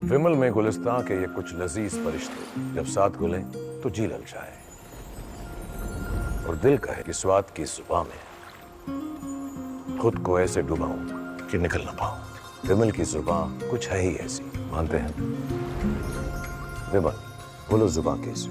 विमल में गुलिस्तां के ये कुछ लजीज फरिश्ते जब साथ घुलें तो जी ललचाए और दिल कहे कि स्वाद की जुबान में खुद को ऐसे डुबाऊं कि निकल ना पाऊं। विमल की जुबान कुछ है ही ऐसी, मानते हैं? विमल, बोलो जुबान कैसी?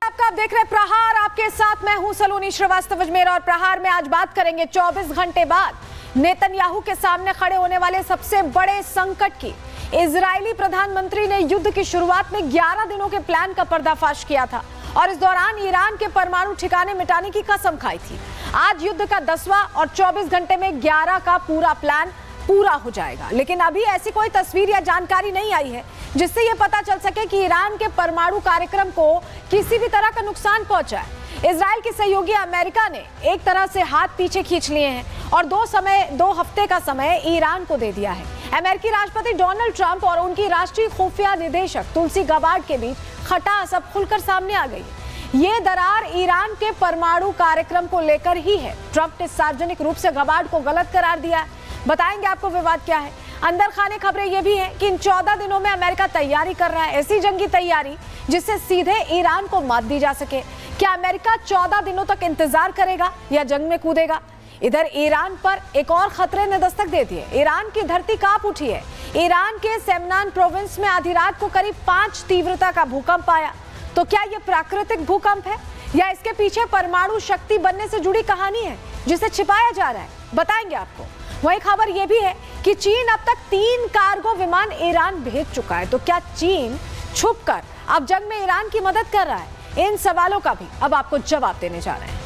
आप देख रहे प्रहार, आपके साथ मैं हूं सलोनी श्रीवास्तव अजमेर। और प्रहार में आज बात करेंगे 24 घंटे बाद नेतन्याहू के सामने खड़े होने वाले सबसे बड़े संकट की। इजरायली प्रधानमंत्री ने युद्ध की शुरुआत में 11 दिनों के प्लान का पर्दाफाश किया था और इस दौरान ईरान के परमाणु ठिकाने मिटाने की कसम खाई थी। आज युद्ध का 10वां और 24 घंटे में 11 का पूरा प्लान पूरा हो जाएगा, लेकिन अभी ऐसी कोई तस्वीर या जानकारी नहीं आई है जिससे यह पता चल सके कि ईरान के परमाणु कार्यक्रम को किसी भी तरह का नुकसान पहुंचा है। इजराइल के सहयोगी अमेरिका ने एक तरह से हाथ पीछे खींच लिए हैं और 2 हफ्ते का समय ईरान को दे दिया है। अमेरिकी राष्ट्रपति डोनाल्ड ट्रंप और उनकी राष्ट्रीय खुफिया निदेशक तुलसी गबार्ड के बीच खटास अब खुलकर सामने आ गई है। ये दरार ईरान के परमाणु कार्यक्रम को लेकर ही है। ट्रंप ने सार्वजनिक रूप से गबार्ड को गलत करार दिया है। बताएंगे आपको विवाद क्या है। अंदर खाने खबरें ये भी हैं कि इन 14 दिनों में अमेरिका तैयारी कर रहा है, ऐसी जंगी तैयारी जिससे सीधे ईरान को मात दी जा सके। क्या अमेरिका 14 दिनों तक इंतजार करेगा या जंग में कूदेगा? इधर ईरान पर एक और खतरे ने दस्तक दे दी है। ईरान की धरती कांप उठी है। ईरान के सेमनान प्रोविंस में आधी रात को करीब 5 तीव्रता का भूकंप आया। तो क्या यह प्राकृतिक भूकंप है या इसके पीछे परमाणु शक्ति बनने से जुड़ी कहानी है जिसे छिपाया जा रहा है? बताएंगे आपको। वही खबर यह भी है कि चीन अब तक 3 कार्गो विमान ईरान भेज चुका है। तो क्या चीन छुपकर अब जंग में ईरान की मदद कर रहा है? इन सवालों का भी अब आपको जवाब देने जा रहे हैं।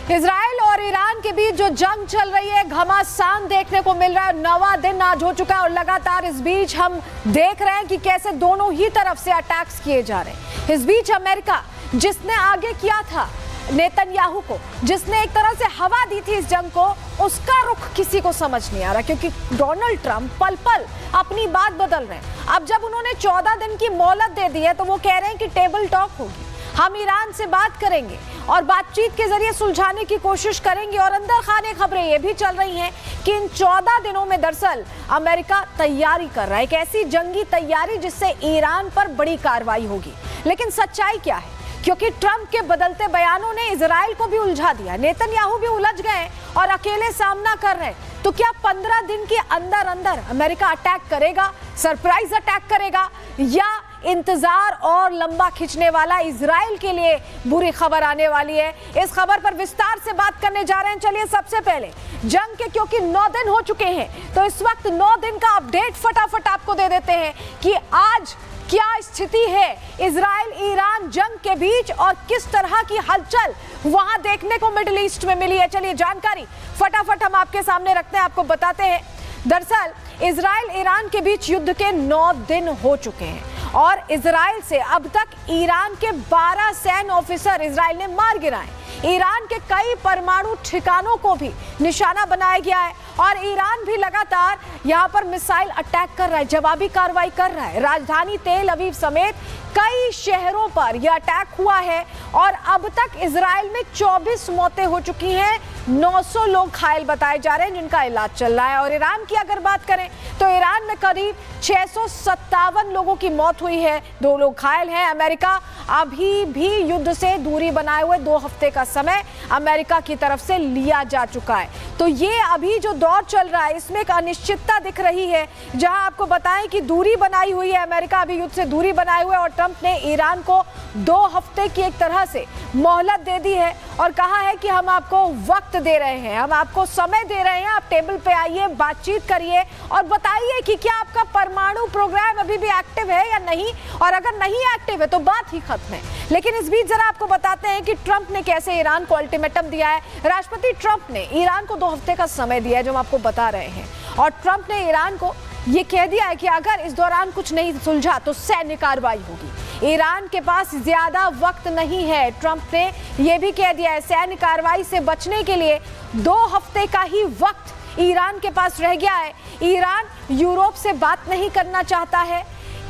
इजराइल और ईरान के बीच जो जंग चल रही है, घमासान देखने को मिल रहा है। 9वां दिन आज हो चुका है और लगातार इस बीच हम देख रहे हैं कि कैसे दोनों ही तरफ से अटैक्स किए जा रहे हैं। इस बीच अमेरिका, जिसने आगे किया था नेतन्याहू को, जिसने एक तरह से हवा दी थी इस जंग को, उसका रुख किसी को समझ नहीं आ रहा, क्योंकि डोनाल्ड ट्रंप पल पल अपनी बात बदल रहे हैं। अब जब उन्होंने 14 दिन की मोहलत दे दी है तो वो कह रहे हैं कि टेबल टॉक होगी, हम ईरान से बात करेंगे और बातचीत के जरिए सुलझाने की कोशिश करेंगे। और अंदर खाने खबरें ये भी चल रही हैं कि इन 14 दिनों में दरअसल अमेरिका तैयारी कर रहा है, एक ऐसी जंगी तैयारी जिससे ईरान पर बड़ी कार्रवाई होगी। लेकिन सच्चाई क्या है? क्योंकि ट्रंप के बदलते बयानों ने इजराइल को भी उलझा दिया, नेतन्याहू भी उलझ गए और अकेले सामना कर रहे हैं। तो क्या 15 दिन के अंदर अंदर अमेरिका अटैक करेगा, सरप्राइज अटैक करेगा, या इंतजार और लंबा खींचने वाला इजराइल के लिए बुरी खबर आने वाली है? इस खबर पर विस्तार से बात करने जा रहे हैं। चलिए सबसे पहले जंग के, क्योंकि 9 दिन हो चुके हैं, तो इस वक्त 9 दिन का अपडेट फटाफट आपको दे देते हैं कि आज क्या स्थिति है इजराइल ईरान जंग के बीच और किस तरह की हलचल वहां देखने को मिडिल ईस्ट में मिली है। चलिए जानकारी फटाफट हम आपके सामने रखते हैं, आपको बताते हैं। दरअसल इजराइल ईरान के बीच युद्ध के 9 दिन हो चुके हैं और इजराइल से अब तक ईरान के 12 सैन्य ऑफिसर इजराइल ने मार गिराए। ईरान के कई परमाणु ठिकानों को भी निशाना बनाया गया है और ईरान भी लगातार यहां पर मिसाइल अटैक कर रहा है, जवाबी कार्रवाई कर रहा है। राजधानी तेल अवीव समेत कई शहरों पर यह अटैक हुआ है और अब तक इजराइल में 24 मौतें हो चुकी हैं, 900 लोग घायल बताए जा रहे हैं जिनका इलाज चल रहा है। और ईरान की अगर बात करें तो ईरान में करीब 657 लोगों की मौत हुई है, 2 लोग घायल हैं। अमेरिका अभी भी युद्ध से दूरी बनाए हुए 2 हफ्ते का समय अमेरिका की तरफ से लिया जा चुका है। तो ये अभी जो दौर चल रहा है इसमें एक अनिश्चितता दिख रही है, जहां आपको बताएं कि दूरी बनाई हुई है, अमेरिका अभी युद्ध से दूरी बनाए हुए है और ट्रंप ने ईरान को 2 हफ्ते की एक तरह से मोहलत दे दी है और कहा है कि हम आपको वक्त दे रहे हैं, हम आपको समय दे रहे हैं, आप टेबल पे आइए, बातचीत करिए और बताइए कि क्या आपका परमाणु प्रोग्राम अभी भी एक्टिव है या नहीं, और अगर नहीं एक्टिव है तो बात ही खत्म है। लेकिन इस बीच जरा आपको बताते हैं कि ट्रंप ने कैसे ईरान को अल्टीमेटम दिया है। राष्ट्रपति ट्रंप ने ईरान को 2 हफ्ते का समय दिया है, जो हम आपको बता रहे हैं, और ट्रंप ने ईरान को ये कह दिया है कि अगर इस दौरान कुछ नहीं सुलझा तो सैन्य कार्रवाई होगी। ईरान के पास ज्यादा वक्त नहीं है, ट्रंप ने यह भी कह दिया है। सैन्य कार्रवाई से बचने के लिए 2 हफ्ते का ही वक्त ईरान के पास रह गया है। ईरान यूरोप से बात नहीं करना चाहता है।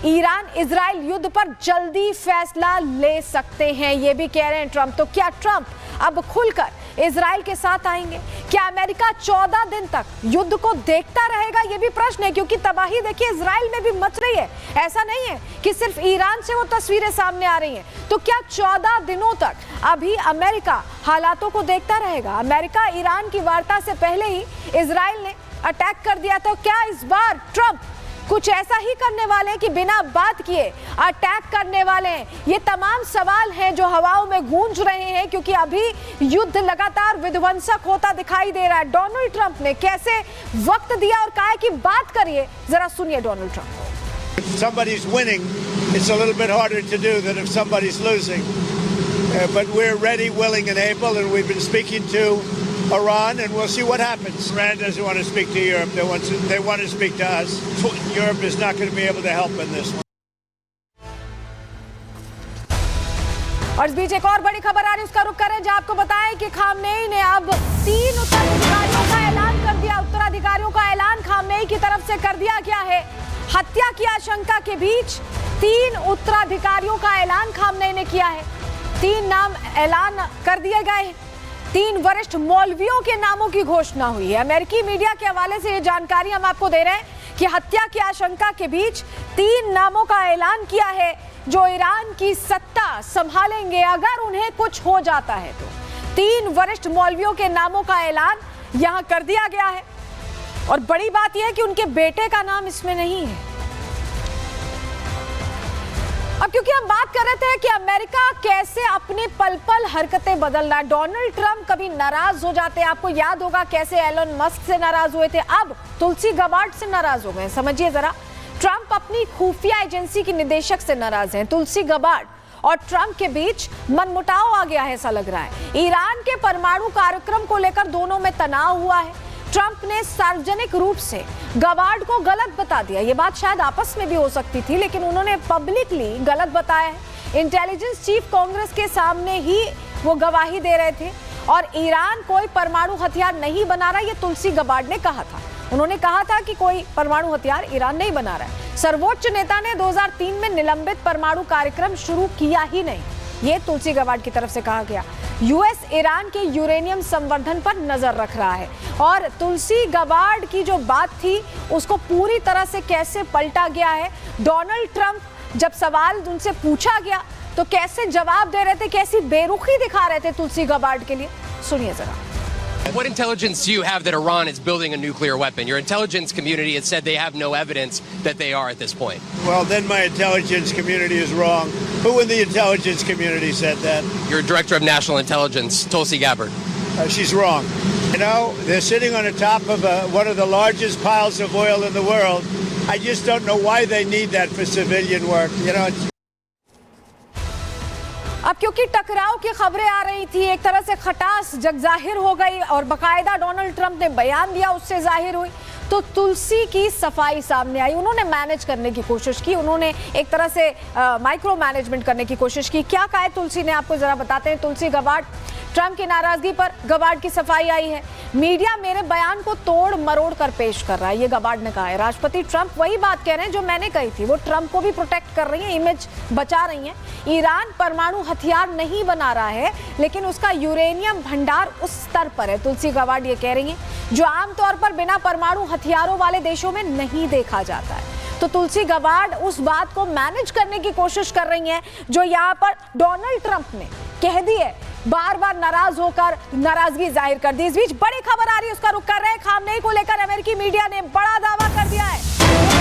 ईरान इजराइल युद्ध पर जल्दी फैसला ले सकते हैं, ये भी कह रहे हैं ट्रंप। तो क्या ट्रंप अब खुलकर इजराइल के साथ आएंगे? क्या अमेरिका 14 दिन तक युद्ध को देखता रहेगा? ये भी प्रश्न है, क्योंकि तबाही देखिए इजराइल में भी मच रही है। ऐसा नहीं है कि सिर्फ ईरान से वो तस्वीरें सामने आ रही हैं। तो क्या 14 दिनों तक अभी अमेरिका हालातों को देखता रहेगा? अमेरिका ईरान की वार्ता से पहले ही इजराइल ने अटैक कर दिया, तो क्या इस बार ट्रंप कुछ ऐसा ही करने वाले हैं कि बिना बात किए अटैक करने वाले हैं? ये तमाम सवाल हैं जो हवाओं में गूंज रहे हैं, क्योंकि अभी युद्ध लगातार विध्वंसक होता दिखाई दे रहा है। डोनाल्ड ट्रंप ने कैसे वक्त दिया और कहा कि बात करिए, जरा सुनिए Donald Trump. If somebody's winning, it's a little bit harder to do than if somebody's losing. But we're ready, willing, and able, and we've been speaking to Iran, and we'll see what happens. Iran doesn't want to speak to Europe. They want to speak to us. Europe is not going to be able to help in this one. और इस बीच एक और बड़ी खबर आ रही है, उसका रुख करें, जहां आपको बताएं कि खामनेई ने अब 3 उत्तराधिकारियों का ऐलान कर दिया। उत्तराधिकारियों का ऐलान खामनेई की तरफ से कर दिया गया है। हत्या की आशंका के बीच 3 उत्तराधिकारियों का ऐलान खामनेई ने किया है। 3 नाम ऐलान कर दिए गए। 3 वरिष्ठ मौलवियों के नामों की घोषणा हुई है। अमेरिकी मीडिया के हवाले से ये जानकारी हम आपको दे रहे हैं कि हत्या की आशंका के बीच 3 नामों का ऐलान किया है, जो ईरान की सत्ता संभालेंगे अगर उन्हें कुछ हो जाता है तो। 3 वरिष्ठ मौलवियों के नामों का ऐलान यहां कर दिया गया है, और बड़ी बात यह है कि उनके बेटे का नाम इसमें नहीं है। अब क्योंकि हम बात कर रहे थे कि अमेरिका कैसे अपनी पल पल हरकतें बदल रहा है। डोनाल्ड ट्रंप कभी नाराज हो जाते हैं, आपको याद होगा कैसे एलन मस्क से नाराज हुए थे, अब तुलसी गबार्ड से नाराज हो गए। समझिए जरा, ट्रंप अपनी खुफिया एजेंसी की निदेशक से नाराज हैं। तुलसी गबार्ड और ट्रंप के बीच मनमुटाव आ गया है, ऐसा लग रहा है। ईरान के परमाणु कार्यक्रम को लेकर दोनों में तनाव हुआ है। ट्रंप ने सार्वजनिक रूप से गबार्ड को गलत बता दिया। ये बात शायद आपस में भी हो सकती थी, लेकिन उन्होंने पब्लिकली गलत बताया है। इंटेलिजेंस चीफ कांग्रेस के सामने ही वो गवाही दे रहे थे, और ईरान कोई परमाणु हथियार नहीं बना रहा, ये तुलसी गबार्ड ने कहा था। उन्होंने कहा था कि कोई परमाणु हथियार ईरान नहीं बना रहा है। सर्वोच्च नेता ने 2003 में निलंबित परमाणु कार्यक्रम शुरू किया ही नहीं, ये तुलसी गबार्ड की तरफ से कहा गया। यूएस ईरान के यूरेनियम संवर्धन पर नजर रख रहा है, और तुलसी गबार्ड की जो बात थी उसको पूरी तरह से कैसे पलटा गया है। डोनाल्ड ट्रंप जब सवाल उनसे पूछा गया तो कैसे जवाब दे रहे थे, कैसी बेरुखी दिखा रहे थे तुलसी गबार्ड के लिए, सुनिए जरा। What intelligence do you have that Iran is building a nuclear weapon? Your intelligence community has said they have no evidence that they are at this point. Well, then my intelligence community is wrong. Who in the intelligence community said that? Your director of national intelligence, Tulsi Gabbard. She's wrong. You know, they're sitting on the top of one of the largest piles of oil in the world. I just don't know why they need that for civilian work. You know. अब क्योंकि टकराव की खबरें आ रही थी, एक तरह से खटास जग जाहिर हो गई, और बाकायदा डोनाल्ड ट्रंप ने बयान दिया, उससे जाहिर हुई, तो तुलसी की सफाई सामने आई। उन्होंने मैनेज करने की कोशिश की, उन्होंने एक तरह से माइक्रो मैनेजमेंट करने की कोशिश की। क्या कहा है तुलसी ने, आपको जरा बताते हैं। तुलसी गबार्ड, ट्रंप की नाराजगी पर गबार्ड की सफाई आई है। मीडिया मेरे बयान को तोड़ मरोड़ कर पेश कर रहा है, ये गबार्ड ने कहा है। राष्ट्रपति ट्रंप वही बात कह रहे हैं जो मैंने कही थी, वो ट्रंप को भी प्रोटेक्ट कर रही हैं, इमेज बचा रही हैं। ईरान परमाणु हथियार नहीं बना रहा है, लेकिन उसका यूरेनियम भंडार उस स्तर पर है, तुलसी गबार्ड ये कह रही हैं, जो आमतौर पर बिना परमाणु हथियारों वाले देशों में नहीं देखा जाता है। तो तुलसी गबार्ड उस बात को मैनेज करने की कोशिश कर रही हैं जो यहाँ पर डोनाल्ड ट्रंप ने कह दी है बार बार नाराज होकर नाराजगी जाहिर कर दी। इस बीच बड़ी खबर आ रही है, उसका रुख कर रहे हैं। खामनेई को लेकर अमेरिकी मीडिया ने बड़ा दावा कर दिया है।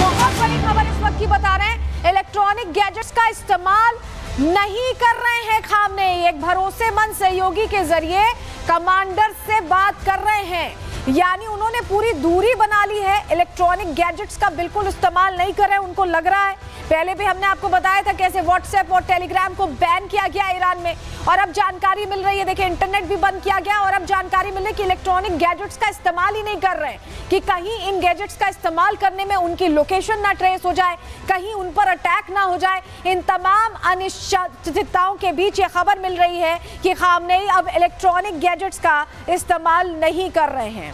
बहुत बड़ी खबर इस वक्त की बता रहे हैं, इलेक्ट्रॉनिक गैजेट्स का इस्तेमाल नहीं कर रहे हैं खामनेई। एक भरोसेमंद सहयोगी के जरिए कमांडर से बात कर रहे हैं, यानी उन्होंने पूरी दूरी बना ली है। इलेक्ट्रॉनिक गैजेट्स का बिल्कुल इस्तेमाल नहीं कर रहे हैं। उनको लग रहा है, पहले भी हमने आपको बताया था कैसे व्हाट्सएप और टेलीग्राम को बैन किया गया ईरान में, और अब जानकारी मिल रही है, देखिए इंटरनेट भी बंद किया गया, और अब जानकारी मिल रही है कि इलेक्ट्रॉनिक गैजेट्स का इस्तेमाल ही नहीं कर रहे हैं, कि कहीं इन गैजेट्स का इस्तेमाल करने में उनकी लोकेशन ना ट्रेस हो जाए, कहीं उन पर अटैक ना हो जाए। इन तमाम अनिश्चितताओं के बीच ये खबर मिल रही है कि खामनेई अब इलेक्ट्रॉनिक गैजेट्स का इस्तेमाल नहीं कर रहे हैं।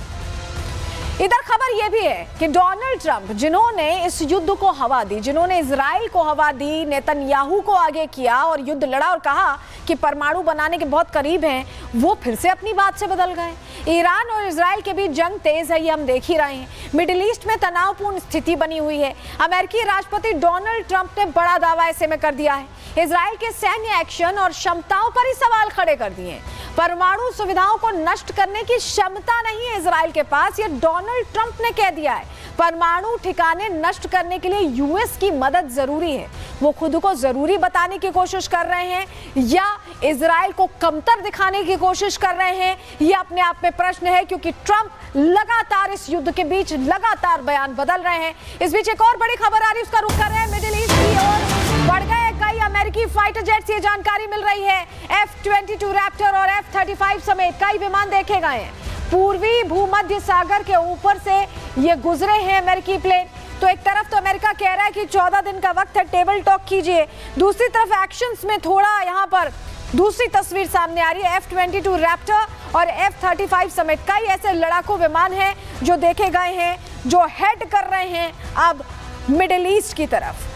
इधर खबर यह भी है कि डोनाल्ड ट्रंप, जिन्होंने इस युद्ध को हवा दी, जिन्होंने इजराइल को हवा दी, नेतन्याहू को आगे किया और युद्ध लड़ा और कहा कि परमाणु बनाने के बहुत करीब हैं, वो फिर से अपनी बात से बदल गए। ईरान और इजराइल के बीच जंग तेज है, ये हम देख ही रहे हैं। मिडिल ईस्ट में तनावपूर्ण स्थिति बनी हुई है। अमेरिकी राष्ट्रपति डोनाल्ड ट्रंप ने बड़ा दावा ऐसे में कर दिया है। इजराइल के सैन्य एक्शन और क्षमताओं पर ही सवाल खड़े कर दिए। परमाणु सुविधाओं को नष्ट करने की क्षमता नहीं है इजराइल के पास, ये डोनाल्ड ट्रंप ने कह दिया है। परमाणु ठिकाने नष्ट करने के लिए यूएस की मदद जरूरी है। वो खुद को जरूरी बताने की कोशिश कर रहे हैं या इजराइल को कमतर दिखाने की कोशिश कर रहे हैं, ये अपने आप में प्रश्न है, क्योंकि ट्रंप लगातार इस युद्ध के बीच लगातार बयान बदल रहे हैं। इस बीच एक और बड़ी खबर आ रही है, उसका रुख कर रहे हैं मिडिल ईस्ट की ओर। बढ़ गए कई अमेरिकी फाइटर जेट्स, ये जानकारी मिल रही है। F-22 रैप्टर और F-35 समेत कई विमान देखे गए हैं। पूर्वी भूमध्य सागर के ऊपर से ये गुजरे हैं अमेरिकी प्लेन। तो एक तरफ तो अमेरिका कह रहा है कि 14 दिन का वक्त है, टेबल टॉक कीजिए, दूसरी तरफ एक्शंस में थोड़ा यहाँ पर दूसरी तस्वीर सामने आ रही है। F-22 रैप्टर और F-35 समेत कई ऐसे लड़ाकू विमान हैं जो देखे गए हैं, जो हेड कर रहे हैं अब मिडिल ईस्ट की तरफ।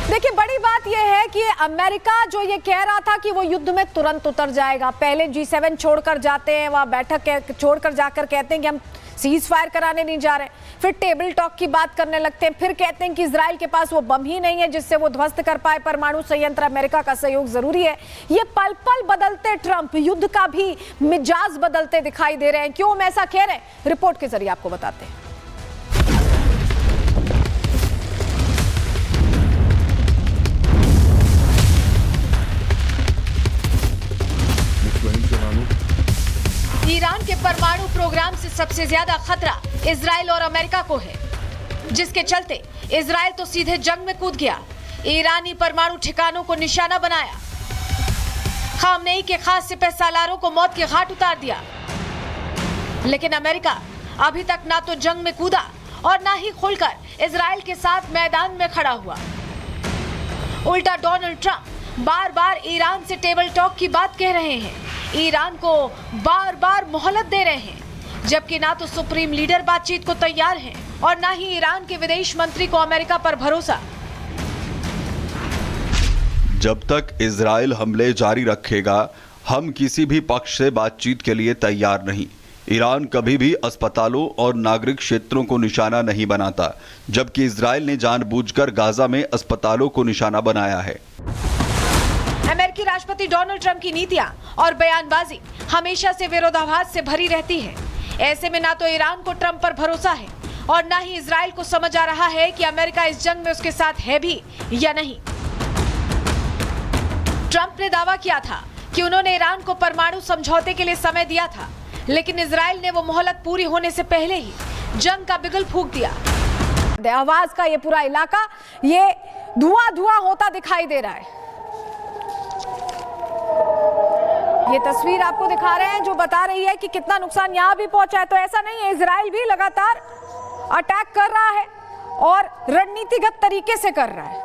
देखिए बड़ी बात यह है कि अमेरिका जो ये कह रहा था कि वो युद्ध में तुरंत उतर जाएगा, पहले G7 छोड़कर जाते हैं, वहां बैठक छोड़कर जाकर कहते हैं कि हम सीज फायर कराने नहीं जा रहे, फिर टेबल टॉक की बात करने लगते हैं, फिर कहते हैं कि इजराइल के पास वो बम ही नहीं है जिससे वो ध्वस्त कर पाए परमाणु संयंत्र, अमेरिका का सहयोग जरूरी है। ये पल पल बदलते ट्रंप युद्ध का भी मिजाज बदलते दिखाई दे रहे हैं। क्यों हम ऐसा कह रहे हैं, रिपोर्ट के जरिए आपको बताते हैं। ईरान के परमाणु प्रोग्राम से सबसे ज्यादा खतरा इजराइल और अमेरिका को है, जिसके चलते इजराइल तो सीधे जंग में कूद गया, ईरानी परमाणु ठिकानों को निशाना बनाया, खामनेई के खास सिपहसालारों को मौत के घाट उतार दिया। लेकिन अमेरिका अभी तक ना तो जंग में कूदा और ना ही खुलकर इजराइल के साथ मैदान में खड़ा हुआ। उल्टा डोनाल्ड ट्रंप बार बार ईरान से टेबल टॉक की बात कह रहे हैं, ईरान को बार बार मोहलत दे रहे हैं, जबकि ना तो सुप्रीम लीडर बातचीत को तैयार हैं और ना ही ईरान के विदेश मंत्री को अमेरिका पर भरोसा। जब तक इजराइल हमले जारी रखेगा, हम किसी भी पक्ष से बातचीत के लिए तैयार नहीं। ईरान कभी भी अस्पतालों और नागरिक क्षेत्रों को निशाना नहीं बनाता, जबकि इजराइल ने जानबूझकर गाजा में अस्पतालों को निशाना बनाया है। अमेरिकी राष्ट्रपति डोनाल्ड ट्रंप की नीतियां और बयानबाजी हमेशा से विरोधाभास से भरी रहती है। ऐसे में ना तो ईरान को ट्रंप पर भरोसा है और ना ही इजराइल को समझ आ रहा है कि अमेरिका इस जंग में उसके साथ है भी या नहीं। ट्रंप ने दावा किया था कि उन्होंने ईरान को परमाणु समझौते के लिए समय दिया था, लेकिन इजराइल ने वो मोहलत पूरी होने से पहले ही जंग का बिगुल फूंक दिया। आवाज का ये पूरा इलाका ये धुआं धुआं होता दिखाई दे रहा है। ये तस्वीर आपको दिखा रहे हैं जो बता रही है कि कितना नुकसान यहां भी पहुंचा है। तो ऐसा नहीं है, इजराइल भी लगातार अटैक कर रहा है और रणनीतिगत तरीके से कर रहा है।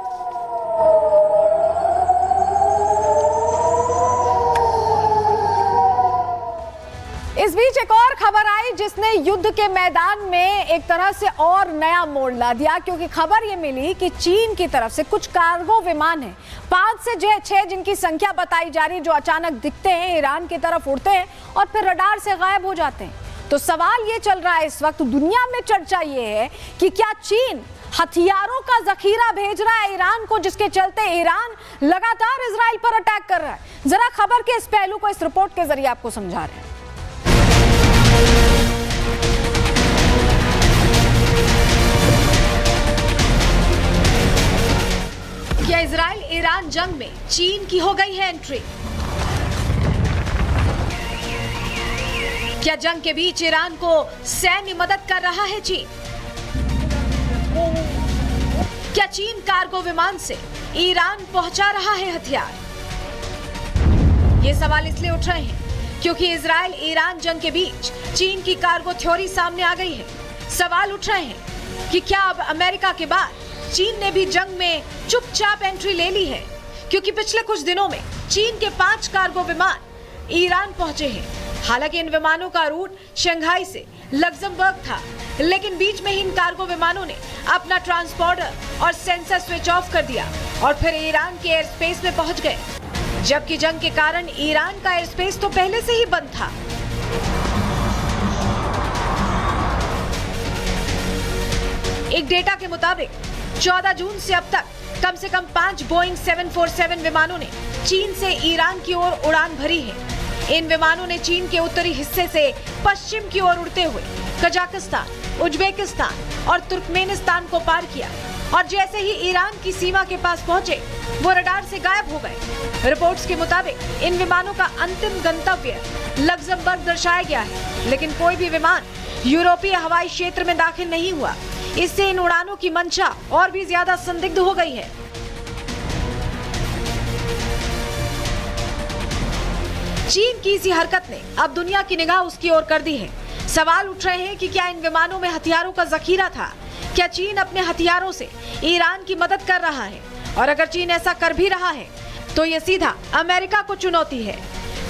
इस बीच एक और खबर आई जिसने युद्ध के मैदान में एक तरह से और नया मोड़ ला दिया, क्योंकि खबर ये मिली कि चीन की तरफ से कुछ कार्गो विमान हैं, 5 से 6 जिनकी संख्या बताई जा रही है, जो अचानक दिखते हैं, ईरान की तरफ उड़ते हैं और फिर रडार से गायब हो जाते हैं। तो सवाल ये चल रहा है इस वक्त दुनिया में, चर्चा ये है कि क्या चीन हथियारों का जखीरा भेज रहा है ईरान को, जिसके चलते ईरान लगातार इजराइल पर अटैक कर रहा है। जरा खबर के इस पहलू को इस रिपोर्ट के जरिए आपको समझा रहे हैं। क्या इजराइल ईरान जंग में चीन की हो गई है एंट्री? क्या जंग के बीच ईरान को सैन्य मदद कर रहा है चीन? क्या चीन कार्गो विमान से ईरान पहुंचा रहा है हथियार? ये सवाल इसलिए उठ रहे हैं क्योंकि इजराइल ईरान जंग के बीच चीन की कार्गो थ्योरी सामने आ गई है। सवाल उठ रहे हैं कि क्या अब अमेरिका के बाद चीन ने भी जंग में चुपचाप एंट्री ले ली है, क्योंकि पिछले कुछ दिनों में चीन के 5 कार्गो विमान ईरान पहुंचे हैं। हालांकि इन विमानों का रूट शंघाई से लग्जमबर्ग था, लेकिन बीच में ही इन कार्गो विमानों ने अपना ट्रांसपोर्टर और सेंसर स्विच ऑफ कर दिया और फिर ईरान के एयर स्पेस में पहुंच गए, जबकि जंग के कारण ईरान का एयर स्पेस तो पहले से ही बंद था। एक डेटा के मुताबिक 14 जून से अब तक कम से कम 5 बोइंग 747 विमानों ने चीन से ईरान की ओर उड़ान भरी है। इन विमानों ने चीन के उत्तरी हिस्से से पश्चिम की ओर उड़ते हुए कजाकिस्तान, उज्बेकिस्तान और तुर्कमेनिस्तान को पार किया और जैसे ही ईरान की सीमा के पास पहुंचे वो रडार से गायब हो गए। रिपोर्ट्स के मुताबिक इन विमानों का अंतिम गंतव्य लग्जमबर्ग दर्शाया गया है, लेकिन कोई भी विमान यूरोपीय हवाई क्षेत्र में दाखिल नहीं हुआ। इससे इन उड़ानों की मंशा और भी ज्यादा संदिग्ध हो गई है। चीन की इसी हरकत ने अब दुनिया की निगाह उसकी ओर कर दी है। सवाल उठ रहे हैं कि क्या इन विमानों में हथियारों का जखीरा था? क्या चीन अपने हथियारों से ईरान की मदद कर रहा है? और अगर चीन ऐसा कर भी रहा है तो ये सीधा अमेरिका को चुनौती है,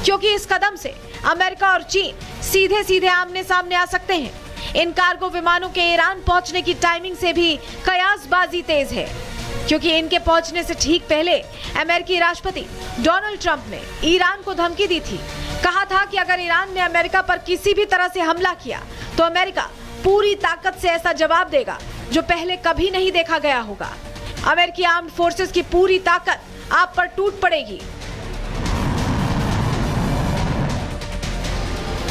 क्योंकि इस कदम से अमेरिका और चीन सीधे सीधे आमने सामने आ सकते हैं। इन कार्गो विमानों के ईरान पहुंचने की टाइमिंग से भी कयासबाजी तेज है, क्योंकि इनके पहुंचने से ठीक पहले अमेरिकी राष्ट्रपति डोनाल्ड ट्रंप ने ईरान को धमकी दी थी। कहा था कि अगर ईरान ने अमेरिका पर किसी भी तरह से हमला किया तो अमेरिका पूरी ताकत से ऐसा जवाब देगा जो पहले कभी नहीं देखा गया होगा। अमेरिकी आर्म्ड फोर्सेस की पूरी ताकत आप पर टूट पड़ेगी।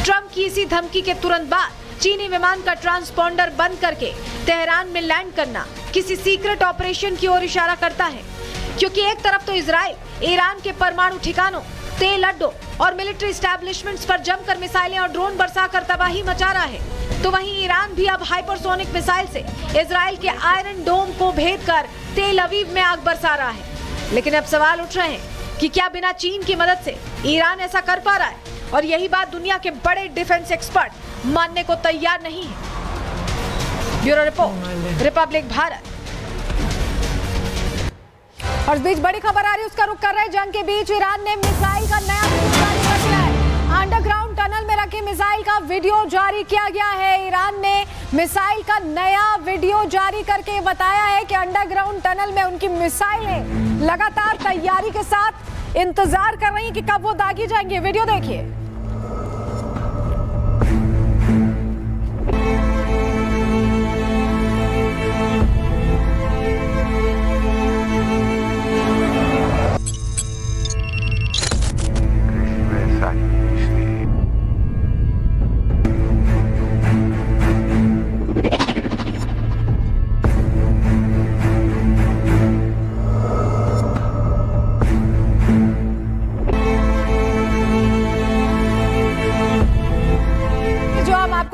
ट्रंप की इसी धमकी के तुरंत बाद चीनी विमान का ट्रांसपोंडर बंद करके तेहरान में लैंड करना किसी सीक्रेट ऑपरेशन की ओर इशारा करता है, क्योंकि एक तरफ तो इजराइल ईरान के परमाणु ठिकानों, तेल अड्डों और मिलिट्री एस्टैब्लिशमेंट्स पर जमकर मिसाइलें और ड्रोन बरसाकर तबाही मचा रहा है, तो वहीं ईरान भी अब हाइपरसोनिक मिसाइल से इजराइल के आयरन डोम को भेदकर तेल अवीव में आग बरसा रहा है। लेकिन अब सवाल उठ रहे हैं कि क्या बिना चीन की मदद से ईरान ऐसा कर पा रहा है? और यही बात दुनिया के बड़े डिफेंस एक्सपर्ट मानने को तैयार नहीं है। Bureau report, Republic Bharat. और इस बीच बड़ी खबर आ रही है, उसका रुख कर रहे हैं जंग के बीच ईरान ने मिसाइल का नया वीडियो जारी कर दिया है। अंडरग्राउंड टनल में रखे मिसाइल का वीडियो जारी किया गया है। ईरान ने मिसाइल का नया वीडियो जारी करके बताया है कि अंडरग्राउंड टनल में उनकी मिसाइलें लगातार तैयारी के साथ इंतजार कर रही हैं कि कब वो दागी जाएंगे। वीडियो देखिए।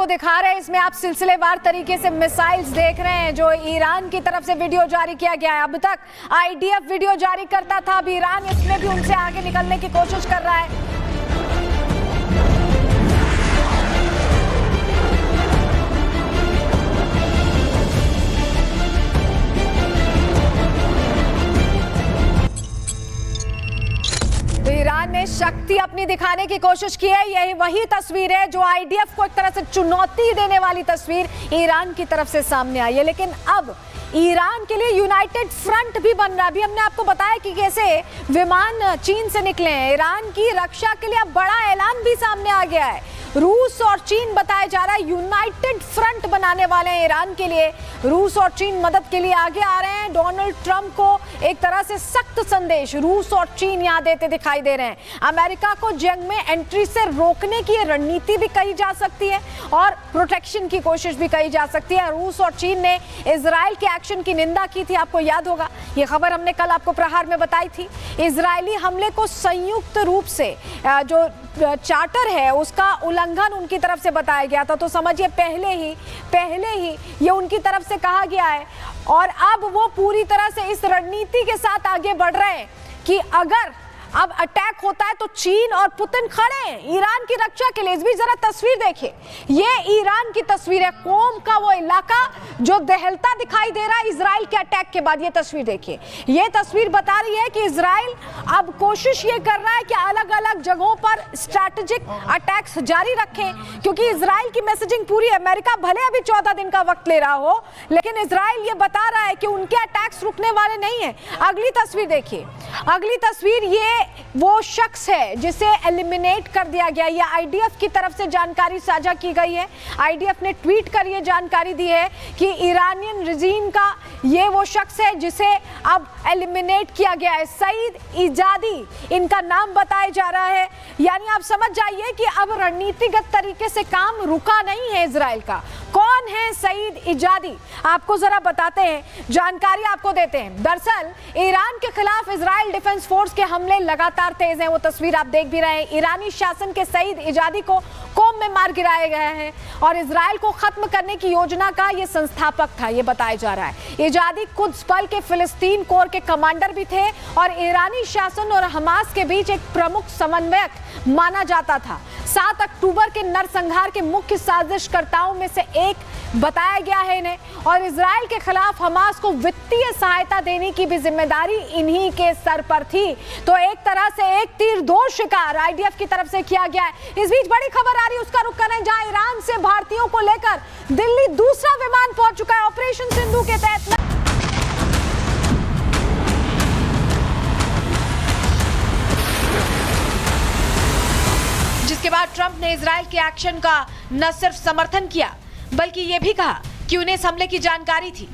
दिखा रहे हैं इसमें आप सिलसिलेवार तरीके से मिसाइल्स देख रहे हैं जो ईरान की तरफ से वीडियो जारी किया गया है। अब तक आईडीएफ वीडियो जारी करता था, अब ईरान इसमें भी उनसे आगे निकलने की कोशिश कर रहा है। तो ईरान ने शक्ति अपनी दिखाने की कोशिश की है। यही वही तस्वीर है जो आईडीएफ को एक तरह से चुनौती देने वाली तस्वीर ईरान की तरफ से सामने आई है। लेकिन अब ईरान के लिए यूनाइटेड फ्रंट भी बन रहा है। अभी हमने आपको बताया कि कैसे विमान चीन से निकले हैं। ईरान की रक्षा के लिए अब बड़ा ऐलान भी सामने आ गया है। रूस और चीन बताया जा रहा है यूनाइटेड फ्रंट बनाने वाले हैं ईरान के लिए। रूस और चीन मदद के लिए आगे आ रहे हैं। डोनाल्ड ट्रंप को एक तरह से सख्त संदेश रूस और चीन यहां देते दिखाई दे रहे हैं। अमेरिका को जंग में एंट्री से रोकने की रणनीति भी कही जा सकती है और प्रोटेक्शन की कोशिश भी कही जा सकती है। रूस और चीन ने इजराइल के एक्शन की निंदा की थी, आपको याद होगा, ये खबर हमने कल आपको प्रहार में बताई थी। इजरायली हमले को संयुक्त रूप से जो चार्टर है उसका उल्लंघन उनकी तरफ से बताया गया था, तो समझिए पहले ही ये उनकी तरफ से कहा गया है और अब वो पूरी तरह से इस रणनीति के साथ आगे बढ़ रहे हैं कि अगर अब अटैक होता है तो चीन और पुतिन खड़े हैं ईरान की रक्षा के लिए। इस भी जरा तस्वीर देखिए, ये ईरान की तस्वीर है, कोम का वो इलाका जो दहलता दिखाई दे रहा है इजराइल के अटैक के बाद। ये तस्वीर देखिए, ये तस्वीर बता रही है कि इजराइल अब कोशिश ये कर रहा है कि अलग अलग जगहों पर स्ट्रैटेजिक अटैक्स जारी रखें, क्योंकि इजराइल की मैसेजिंग पूरी है। अमेरिका भले अभी 14 दिन का वक्त ले रहा हो, लेकिन इजराइल ये बता रहा है कि उनके अटैक्स रुकने वाले नहीं है। अगली तस्वीर देखिए, अगली तस्वीर ये वो शख्स है जिसे एलिमिनेट कर दिया गया। ये आईडीएफ की तरफ से जानकारी साझा की गई है। आईडीएफ ने ट्वीट कर ये जानकारी दी है कि ईरानियन रिजीम का ये वो शख्स है जिसे अब एलिमिनेट किया गया है। सईद इजादी इनका नाम बताया जा रहा है। यानी आप समझ जाइए कि अब रणनीतिगत तरीके से काम रुका नहीं है इजराइल का। कौन है सईद इजादी, आपको जरा बताते हैं, जानकारी आपको देते हैं। दरअसल ईरान के खिलाफ इजराइल डिफेंस फोर्स के हमले लगातार तेज हैं। वो तस्वीर आप देख भी रहे हैं। ईरानी शासन के सईद इजादी को कोम में मार गिराया गया है और इजराइल को खत्म करने की योजना का ये संस्थापक था, ये बताया जा रहा है। इजादी कुद्स बल के फिलिस्तीन कोर के कमांडर भी थे और ईरानी शासन और हमास के बीच एक प्रमुख समन्वयक माना जाता था। 7 अक्टूबर के नरसंहार के मुख्य साजिशकर्ताओं में से एक बताया गया है इन्हें और इजराइल के खिलाफ हमास को वित्तीय सहायता देने की भी जिम्मेदारी इन्हीं के सर पर थी। तो एक तरह से एक तीर दो शिकार आईडीएफ की तरफ से किया गया है। इस बीच बड़ी खबर आ रही है, उसका रुख करें, जहां ईरान से भारतीयों को लेकर दिल्ली दूसरा विमान पहुंच चुका है। ऑपरेशन सिंधु के तहत जिसके बाद ट्रंप ने इजराइल के एक्शन का न सिर्फ समर्थन किया बल्कि यह भी कहा कि उन्हें इस हमले की जानकारी थी।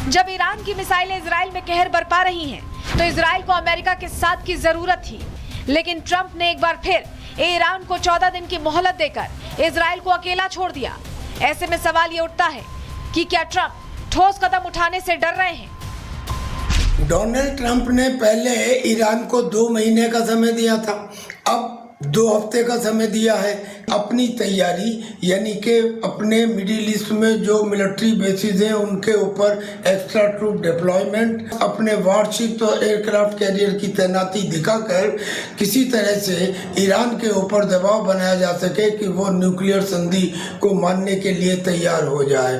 जब ईरान की मिसाइलें इजराइल में कहर बरपा रही हैं, तो इजराइल को अमेरिका के साथ की जरूरत थी। लेकिन ट्रंप ने एक बार फिर ईरान को 14 दिन की मोहलत देकर इजराइल को अकेला छोड़ दिया। ऐसे में सवाल ये उठता है कि क्या ट्रंप ठोस कदम उठाने से डर रहे हैं? डोनाल्ड ट्रंप ने पहले ईरान को 2 महीने का समय दिया था, अब 2 हफ्ते का समय दिया है अपनी तैयारी, यानी कि अपने मिडिल ईस्ट में जो मिलिट्री बेसिस हैं उनके ऊपर एक्स्ट्रा ट्रूप डिप्लॉयमेंट, अपने वारशिप और एयरक्राफ्ट कैरियर की तैनाती दिखाकर किसी तरह से ईरान के ऊपर दबाव बनाया जा सके कि वो न्यूक्लियर संधि को मानने के लिए तैयार हो जाए।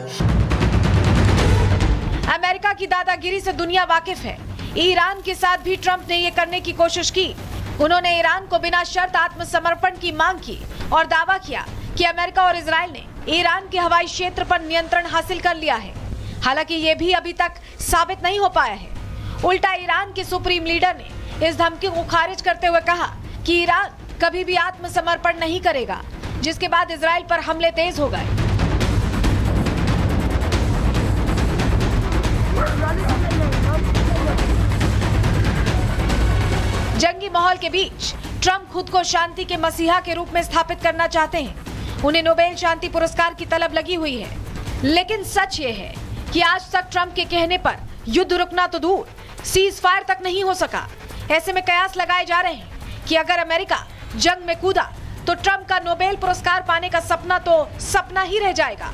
अमेरिका की दादागिरी से दुनिया वाकिफ है। ईरान के साथ भी ट्रंप ने ये करने की कोशिश की। उन्होंने ईरान को बिना शर्त आत्मसमर्पण की मांग की और दावा किया कि अमेरिका और इजराइल ने ईरान के हवाई क्षेत्र पर नियंत्रण हासिल कर लिया है। हालांकि ये भी अभी तक साबित नहीं हो पाया है। उल्टा ईरान के सुप्रीम लीडर ने इस धमकी को खारिज करते हुए कहा कि ईरान कभी भी आत्मसमर्पण नहीं करेगा, जिसके बाद इजराइल पर हमले तेज हो गए। जंगी माहौल के बीच ट्रंप खुद को शांति के मसीहा के रूप में स्थापित करना चाहते हैं। उन्हें नोबेल शांति पुरस्कार की तलब लगी हुई है। लेकिन सच ये है कि आज तक ट्रंप के कहने पर युद्ध रुकना तो दूर, सीज फायर तक नहीं हो सका। ऐसे में कयास लगाए जा रहे हैं कि अगर अमेरिका जंग में कूदा तो ट्रंप का नोबेल पुरस्कार पाने का सपना तो सपना ही रह जाएगा।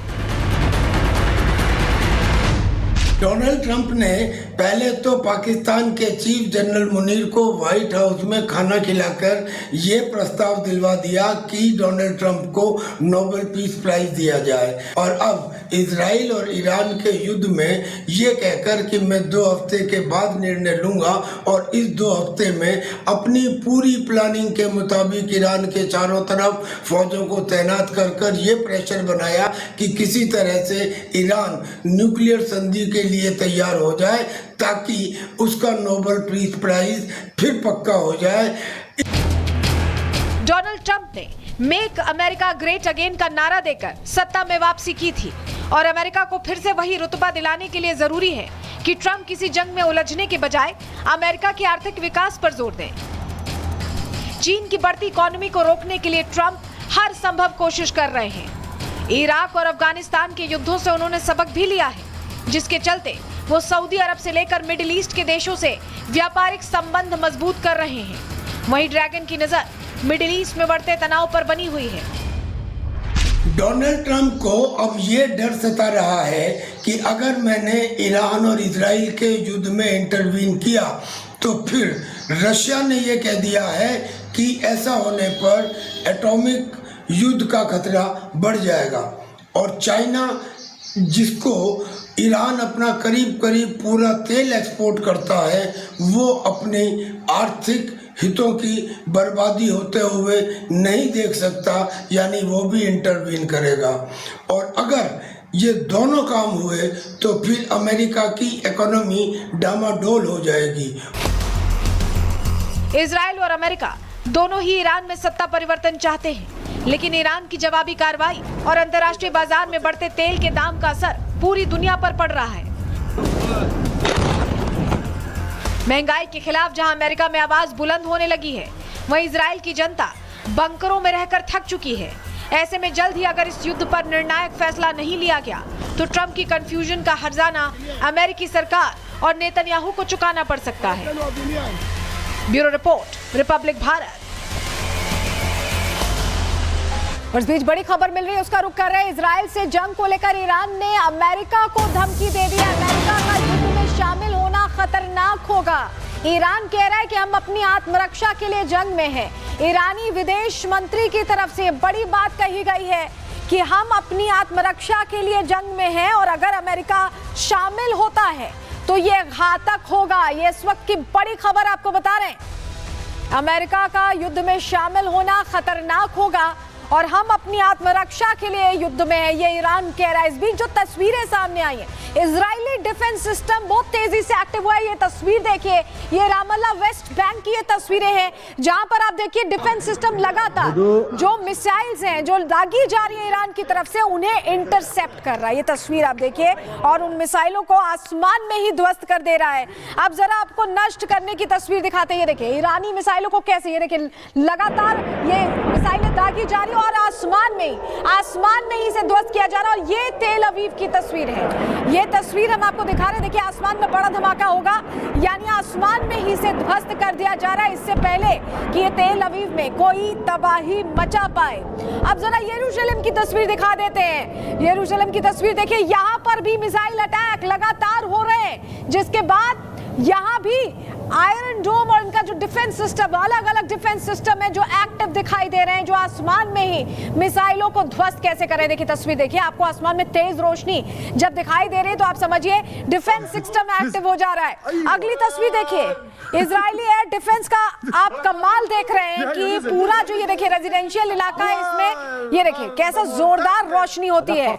डोनाल्ड ट्रंप ने पहले तो पाकिस्तान के चीफ जनरल मुनीर को व्हाइट हाउस में खाना खिलाकर ये प्रस्ताव दिलवा दिया कि डोनाल्ड ट्रंप को नोबेल पीस प्राइज दिया जाए, और अब इजराइल और ईरान के युद्ध में ये कहकर कि मैं 2 हफ्ते के बाद निर्णय लूंगा और इस 2 हफ्ते में अपनी पूरी प्लानिंग के मुताबिक ईरान के चारों तरफ फौजों को तैनात कर ये प्रेशर बनाया कि किसी तरह से ईरान न्यूक्लियर संधि के लिए तैयार हो जाए ताकि उसका नोबेल पीस प्राइज फिर पक्का हो जाए। डोनाल्ड ट्रंप ने मेक अमेरिका ग्रेट अगेन का नारा देकर सत्ता में वापसी की थी और अमेरिका को फिर से वही रुतबा दिलाने के लिए जरूरी है कि ट्रंप किसी जंग में उलझने के बजाय अमेरिका के आर्थिक विकास पर जोर दें। चीन की बढ़ती इकोनॉमी को रोकने के लिए ट्रंप हर संभव कोशिश कर रहे हैं। इराक और अफगानिस्तान के युद्धों से उन्होंने सबक भी लिया है, जिसके चलते वो सऊदी अरब से लेकर मिडिल ईस्ट के देशों से व्यापारिक संबंध मजबूत कर रहे हैं। वहीं ड्रैगन की नजर मिडिल ईस्ट में बढ़ते तनाव पर बनी हुई है। डोनाल्ड ट्रंप को अब ये डर सता रहा है कि अगर मैंने ईरान और इजराइल के युद्ध में इंटरवीन किया तो फिर रशिया ने ये कह दिया है कि ऐसा होने पर एटॉमिक युद्ध का खतरा बढ़ जाएगा और चाइना, जिसको ईरान अपना करीब करीब पूरा तेल एक्सपोर्ट करता है, वो अपने आर्थिक हितों की बर्बादी होते हुए नहीं देख सकता, यानी वो भी इंटरवीन करेगा। और अगर ये दोनों काम हुए तो फिर अमेरिका की इकोनॉमी डामाडोल हो जाएगी। इजराइल और अमेरिका दोनों ही ईरान में सत्ता परिवर्तन चाहते हैं, लेकिन ईरान की जवाबी कार्रवाई और अंतर्राष्ट्रीय बाजार में बढ़ते तेल के दाम का असर पूरी दुनिया पर पड़ रहा है। महंगाई के खिलाफ जहां अमेरिका में आवाज बुलंद होने लगी है, वहीं इजराइल की जनता बंकरों में रहकर थक चुकी है। ऐसे में जल्द ही अगर इस युद्ध पर निर्णायक फैसला नहीं लिया गया तो ट्रंप की कंफ्यूजन का हर्जाना अमेरिकी सरकार और नेतन्याहू को चुकाना पड़ सकता है। Bureau report, Republic Bharat. और इस बीच बड़ी खबर मिल रही है, उसका रुख कर रहे हैं इजराइल से। जंग को लेकर ईरान ने अमेरिका को धमकी दे दी है। अमेरिका का युद्ध में शामिल होना खतरनाक होगा। ईरान कह रहा है कि हम अपनी आत्मरक्षा के लिए जंग में हैं। ईरानी विदेश मंत्री की तरफ से बड़ी बात कही गई है कि हम अपनी आत्मरक्षा के लिए जंग में हैं और अगर अमेरिका शामिल होता है तो ये घातक होगा। ये इस वक्त की बड़ी खबर आपको बता रहे हैं। अमेरिका का युद्ध में शामिल होना खतरनाक होगा और हम अपनी आत्मरक्षा के लिए युद्ध में है, ये ईरान कह रहा है। इस बीच जो तस्वीरें सामने आई हैं, इजरायली डिफेंस सिस्टम बहुत तेजी से एक्टिव हुआ है। ये तस्वीर देखिए, ये रामल्ला वेस्ट बैंक की ये तस्वीरें हैं, जहां पर आप देखिए डिफेंस सिस्टम लगातार जो मिसाइल्स हैं जो दागी जा रही है ईरान की तरफ से, उन्हें इंटरसेप्ट कर रहा है। ये तस्वीर आप देखिए, और उन मिसाइलों को आसमान में ही ध्वस्त कर दे रहा है। अब जरा आपको नष्ट करने की तस्वीर दिखाते हैं। ये देखिए ईरानी मिसाइलों को कैसे, ये देखिए लगातार ये मिसाइलें दागी जा रही है और आसमान में ही इसे ध्वस्त किया जा रहा है। और ये तेल अवीव की तस्वीर है। ये तस्वीर हम आपको दिखा रहे हैं। देखिए आसमान में बड़ा धमाका होगा, यानी आसमान में ही इसे ध्वस्त कर दिया जा रहा है इससे पहले कि ये तेल अवीव में कोई तबाही मचा पाए। अब जरा यरूशलेम की तस्वीर दिखा देते हैं। यरूशलेम की तस्वीर देखिए, यहाँ पर भी मिसाइल अटैक लगातार हो रहे हैं, जिसके बाद यहाँ भी आयरन डोम और इनका जो डिफेंस सिस्टम, अलग अलग डिफेंस सिस्टम है जो एक्टिव दिखाई दे रहे हैं, जो आसमान में ही मिसाइलों को ध्वस्त कैसे कर रहे हैं। देखिए तस्वीर देखिए, आपको आसमान में तेज रोशनी जब दिखाई दे रही है तो आप समझिए डिफेंस सिस्टम एक्टिव हो जा रहा है। अगली तस्वीर देखिए, इजरायली एयर डिफेंस का आप कमाल देख रहे हैं कि पूरा जो ये देखिए रेजिडेंशियल इलाका है, इसमें ये देखिए कैसा जोरदार रोशनी होती है।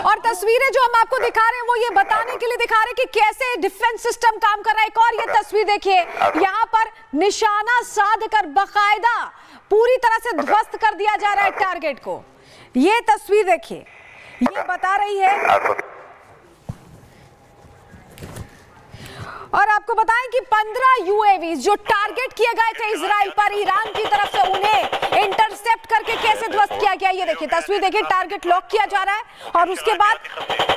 और तस्वीरें जो हम आपको दिखा रहे हैं वो ये बताने के लिए दिखा रहे हैं कि कैसे डिफेंस सिस्टम काम कर रहा है। एक और ये तस्वीर देखिए, यहाँ पर निशाना साध कर बाकायदा पूरी तरह से ध्वस्त कर दिया जा रहा है टारगेट को। ये तस्वीर देखिए, ये बता रही है। और आपको बताएं कि 15 यूएवीज जो टारगेट किए गए थे इजराइल पर ईरान की तरफ से, उन्हें इंटरसेप्ट करके कैसे ध्वस्त किया गया। ये देखिए तस्वीर देखिए, टारगेट लॉक किया जा रहा है और उसके बाद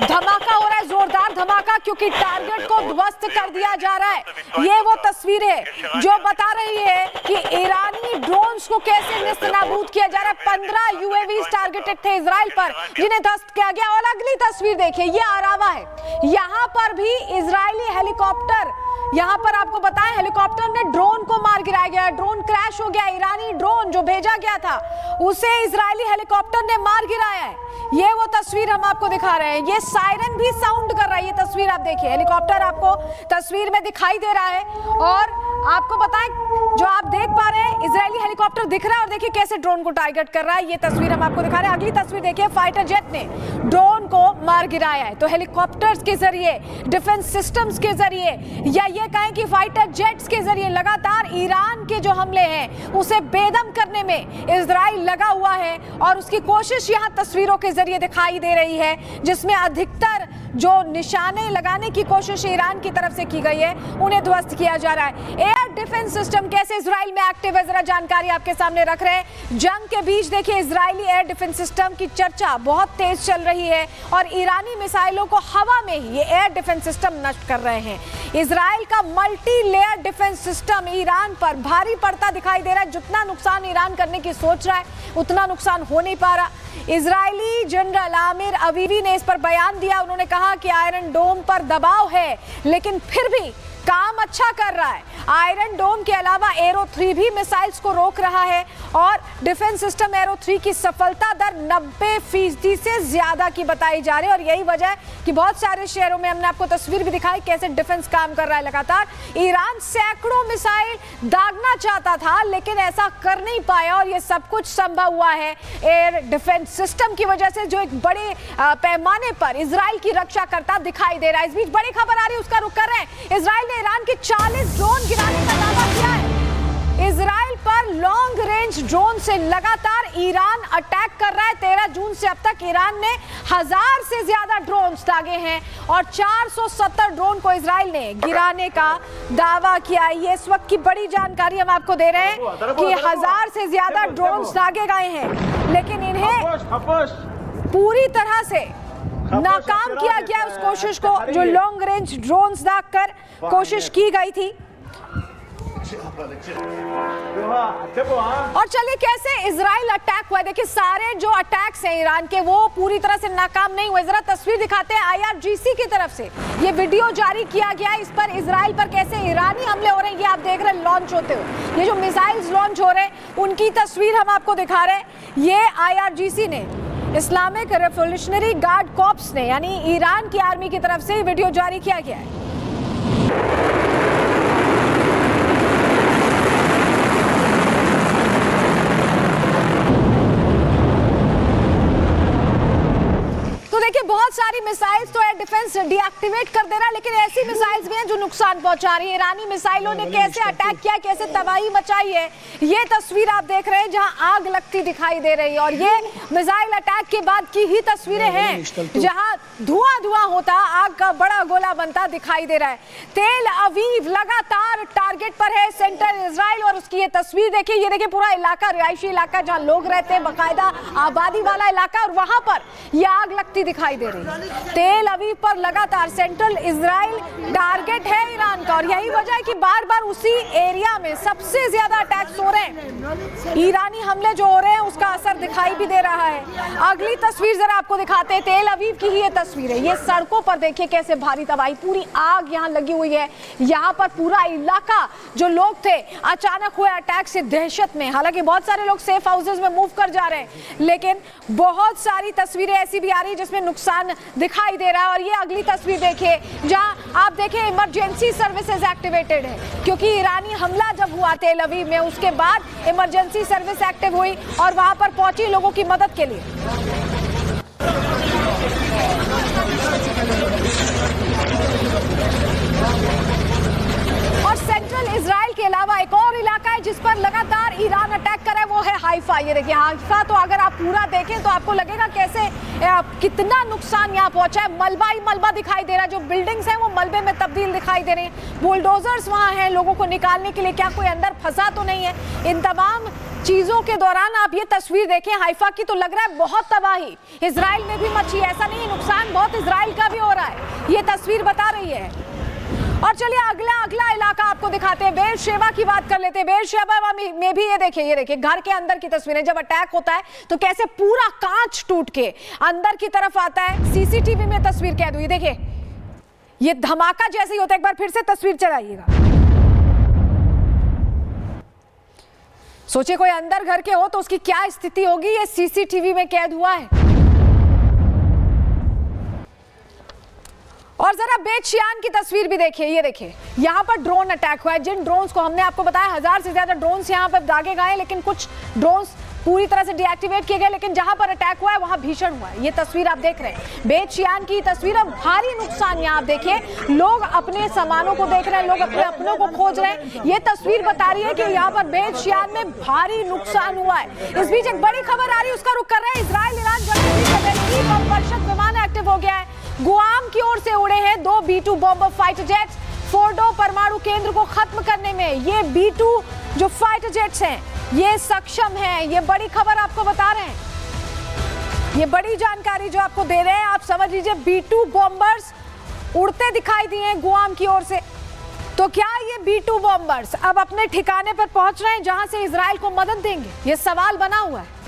धमाका हो रहा है, जोरदार धमाका, क्योंकि टारगेट को ध्वस्त कर दिया जा रहा है। ये वो तस्वीर है जो बता रही है कि ईरानी ड्रोन्स को कैसे नेस्तनाबूद किया जा रहा है। 15 यूएवीज टारगेटेड थे इजराइल पर, जिन्हें ध्वस्त किया गया। और अगली तस्वीर देखिए, ये आरावा है, यहाँ पर भी इजरायली हेलीकॉप्टर, यहाँ पर आपको बताएं हेलीकॉप्टर ने ड्रोन को मार गिराया गया, ड्रोन क्रैश हो गया। ईरानी ड्रोन जो भेजा गया था उसे इजरायली हेलीकॉप्टर ने मार गिराया है। ये वो तस्वीर हम आपको दिखा रहे हैं। ये सायरन भी साउंड कर रहा है। ये तस्वीर आप देखिए, हेलीकॉप्टर आपको तस्वीर में दिखाई दे रहा है और आपको बताएं, जो आप देख पा रहे हैं इजरायली हेलीकॉप्टर दिख रहा है और देखिए कैसे ड्रोन को टारगेट कर रहा है। ये तस्वीर हम आपको दिखा रहे हैं। अगली तस्वीर देखिए, फाइटर जेट ने ड्रोन को मार गिराया है। तो हेलीकॉप्टर्स के जरिए, डिफेंस सिस्टम्स के जरिए, या ये कहें कि फाइटर जेट्स के जरिए लगातार ईरान के जो हमले हैं उसे बेदम करने में इजराइल लगा हुआ है। और उसकी कोशिश यहां तस्वीरों के जरिए दिखाई दे रही है, जिसमें अधिकतर जो निशाने लगाने की कोशिश ईरान की तरफ से की गई है उन्हें ध्वस्त किया जा रहा है। एयर डिफेंस सिस्टम कैसे इजराइल में एक्टिव है, जरा जानकारी आपके सामने रख रहे हैं। जंग के बीच देखिए इजरायली एयर डिफेंस सिस्टम की चर्चा बहुत तेज चल रही है और ईरानी मिसाइलों को हवा में ही ये एयर डिफेंस सिस्टम नष्ट कर रहे हैं। इजराइल का multi layer defence system Iran पर भारी पड़ता दिखाई दे रहा है। जितना नुकसान ईरान करने की सोच रहा है उतना नुकसान हो नहीं पा रहा। इजरायली जनरल आमिर अवीवी ने इस पर बयान दिया। उन्होंने कहा कि आयरन डोम पर दबाव है लेकिन फिर भी काम अच्छा कर रहा है। आयरन डोम के अलावा एरो 3 भी मिसाइल्स को रोक रहा है और डिफेंस सिस्टम एरो 3 की सफलता दर 90% से ज्यादा की बताई जा रही है। और यही वजह है कि बहुत सारे शहरों में हमने आपको तस्वीर भी दिखाई कैसे डिफेंस काम कर रहा है लगातार। ईरान सैकड़ों मिसाइल दागना चाहता था लेकिन ऐसा कर नहीं पाया और यह सब कुछ संभव हुआ है एयर डिफेंस सिस्टम की वजह से, जो एक बड़े पैमाने पर इजराइल की रक्षा करता दिखाई दे रहा है। इस बीच बड़ी खबर आ रही है, उसका रुख कर रहे हैं। इजराइल ने ईरान के 40 ड्रोन गिराने का दावा किया है। इजराइल पर लॉन्ग रेंज ड्रोन से लगातार ईरान अटैक कर रहा है। 13 जून से अब तक ईरान ने 1000 से ज्यादा ड्रोन दागे हैं और 470 ड्रोन को इजराइल ने गिराने का दावा किया है। ये इस वक्त की बड़ी जानकारी हम आपको दे रहे हैं कि 1000 से ज्यादा ड्रोन दागे गए हैं लेकिन इन्हें पूरी तरह से नाकाम किया गया उस कोशिश को जो लॉन्ग रेंज ड्रोन्स दागकर कोशिश की गई थी। और चलिए कैसे इजराइल अटैक हुआ। देखिए सारे जो अटैक्स हैं ईरान के वो पूरी तरह से नाकाम नहीं हुए। जरा तस्वीर दिखाते हैं IRGC की तरफ से ये वीडियो जारी किया गया। इस पर इजराइल पर कैसे ईरानी हमले हो रहे हैं ये आप देख रहे हैं लॉन्च होते हुए। ये जो मिसाइल्स लॉन्च हो रहे हैं उनकी तस्वीर हम आपको दिखा रहे हैं। ये IRGC ने, इस्लामिक रेवोल्यूशनरी गार्ड कॉर्प्स ने, यानी ईरान की आर्मी की तरफ से वीडियो जारी किया गया है। तो देखिए बहुत सारी मिसाइल्स तो एयर डिफेंस डीएक्टिवेट कर दे रहा है लेकिन ऐसी मिसाइल्स भी हैं जो नुकसान पहुंचा रही है। ईरानी मिसाइलों ने कैसे अटैक किया, कैसे तबाही मचाई है, ये तस्वीर आप देख रहे हैं जहां आग लगती दिखाई दे रही है। और ये मिसाइल अटैक के बाद की ही तस्वीरें हैं जहां धुआं होता, आग का बड़ा गोला बनता दिखाई दे रहा है। तेल अवीव लगातार टारगेट पर है, सेंट्रल इजराइल। और उसकी ये तस्वीर देखिए, ये देखिए पूरा इलाका, रिहायशी इलाका जहां लोग रहते हैं, बाकायदा आबादी वाला इलाका, और वहां पर ये आग लगती दिखाई दे रही है। तेल अवीव पर लगातार सेंट्रल इजराइल टारगेट है ईरान का और यही वजह है कि बार बार उसी एरिया में सबसे ज्यादा अटैक्स हो रहे हैं। ईरानी हमले जो हो रहे हैं उसका असर दिखाई भी दे रहा है। अगली तस्वीर जरा आपको दिखाते हैं, तेल अवीव की ही ये तस्वीर है। ये सड़कों पर देखिए कैसे भारी तबाही, पूरी आग यहाँ लगी हुई है। यहाँ पर पूरा इलाका, जो लोग थे अचानक हुए अटैक से दहशत में, हालांकि बहुत सारे लोग सेफ हाउसेज में मूव कर जा रहे हैं लेकिन बहुत सारी तस्वीरें ऐसी भी आ रही है जिसमें नुकसान दिखाई दे रहा है। और ये अगली तस्वीर देखिए जहां आप देखें इमरजेंसी सर्विसेज एक्टिवेटेड है क्योंकि ईरानी हमला जब हुआ तेल अवीव में उसके बाद इमरजेंसी सर्विस एक्टिव हुई और वहां पर पहुंची लोगों की मदद के लिए। और सेंट्रल इजराइल के अलावा एक और इलाका है जिस पर लगातार ईरान अटैक कर रहा है, वो है हाइफा। ये देखिए हाइफा, तो अगर आप पूरा देखें तो आपको लगेगा कैसे कितना नुकसान यहाँ पहुंचा है। मलबा ही मलबा दिखाई दे रहा है, जो बिल्डिंग्स हैं वो मलबे में तब्दील दिखाई दे रहे हैं। बुलडोजर्स वहाँ हैं लोगों को निकालने के लिए, क्या कोई अंदर फंसा तो नहीं है। इन तमाम चीजों के दौरान आप ये तस्वीर देखें हाइफा की, तो लग रहा है बहुत तबाही इजराइल में भी मची है। ऐसा नहीं, नुकसान बहुत इजराइल का भी हो रहा है, ये तस्वीर बता रही है। और चलिए अगला इलाका आपको दिखाते हैं, बेरशेबा की बात कर लेते हैं। बेरशेबा में भी ये देखिए घर के अंदर की तस्वीरें। जब अटैक होता है तो कैसे पूरा कांच टूट के अंदर की तरफ आता है। सीसीटीवी में तस्वीर कैद हुई, देखिए ये धमाका जैसे ही होता है। एक बार फिर से तस्वीर चलाइएगा, सोचिए कोई अंदर घर के हो तो उसकी क्या स्थिति होगी। ये सीसीटीवी में कैद हुआ है। और और जरा बेचियान की तस्वीर भी देखिए, ये देखिए यहाँ पर ड्रोन अटैक हुआ है। जिन ड्रोन्स को हमने आपको बताया 1000 से ज्यादा ड्रोन्स यहाँ पर दागे गए, लेकिन कुछ ड्रोन्स पूरी तरह से डीएक्टिवेट किए गए, लेकिन जहां पर अटैक हुआ है वहां भीषण हुआ है। ये तस्वीर आप देख रहे हैं बेचियान की तस्वीर। अब भारी नुकसान यहाँ आप देखिए, लोग अपने सामानों को देख रहे हैं, लोग अपने अपनों को खोज रहे हैं। ये तस्वीर बता रही है कि यहाँ पर बेचियान में भारी नुकसान हुआ है। इस बीच एक बड़ी खबर आ रही है, उसका रुख कर रहे हैं। इजराइल ईरान जंग बम वर्षक विमान एक्टिव हो गया है। गुआम की ओर से उड़े हैं 2 B-2 bomber fighter jets. Fordow परमाणु केंद्र को खत्म करने में ये B-2 जो फाइटर जेट्स हैं ये सक्षम हैं। ये बड़ी खबर आपको बता रहे हैं, ये बड़ी जानकारी जो आपको दे रहे हैं। आप समझ लीजिए B-2 बॉम्बर्स उड़ते दिखाई दिए गुआम की ओर से। तो क्या ये B-2 बॉम्बर्स अब अपने ठिकाने पर पहुंच रहे हैं जहां से इजराइल को मदद देंगे? ये सवाल बना हुआ है।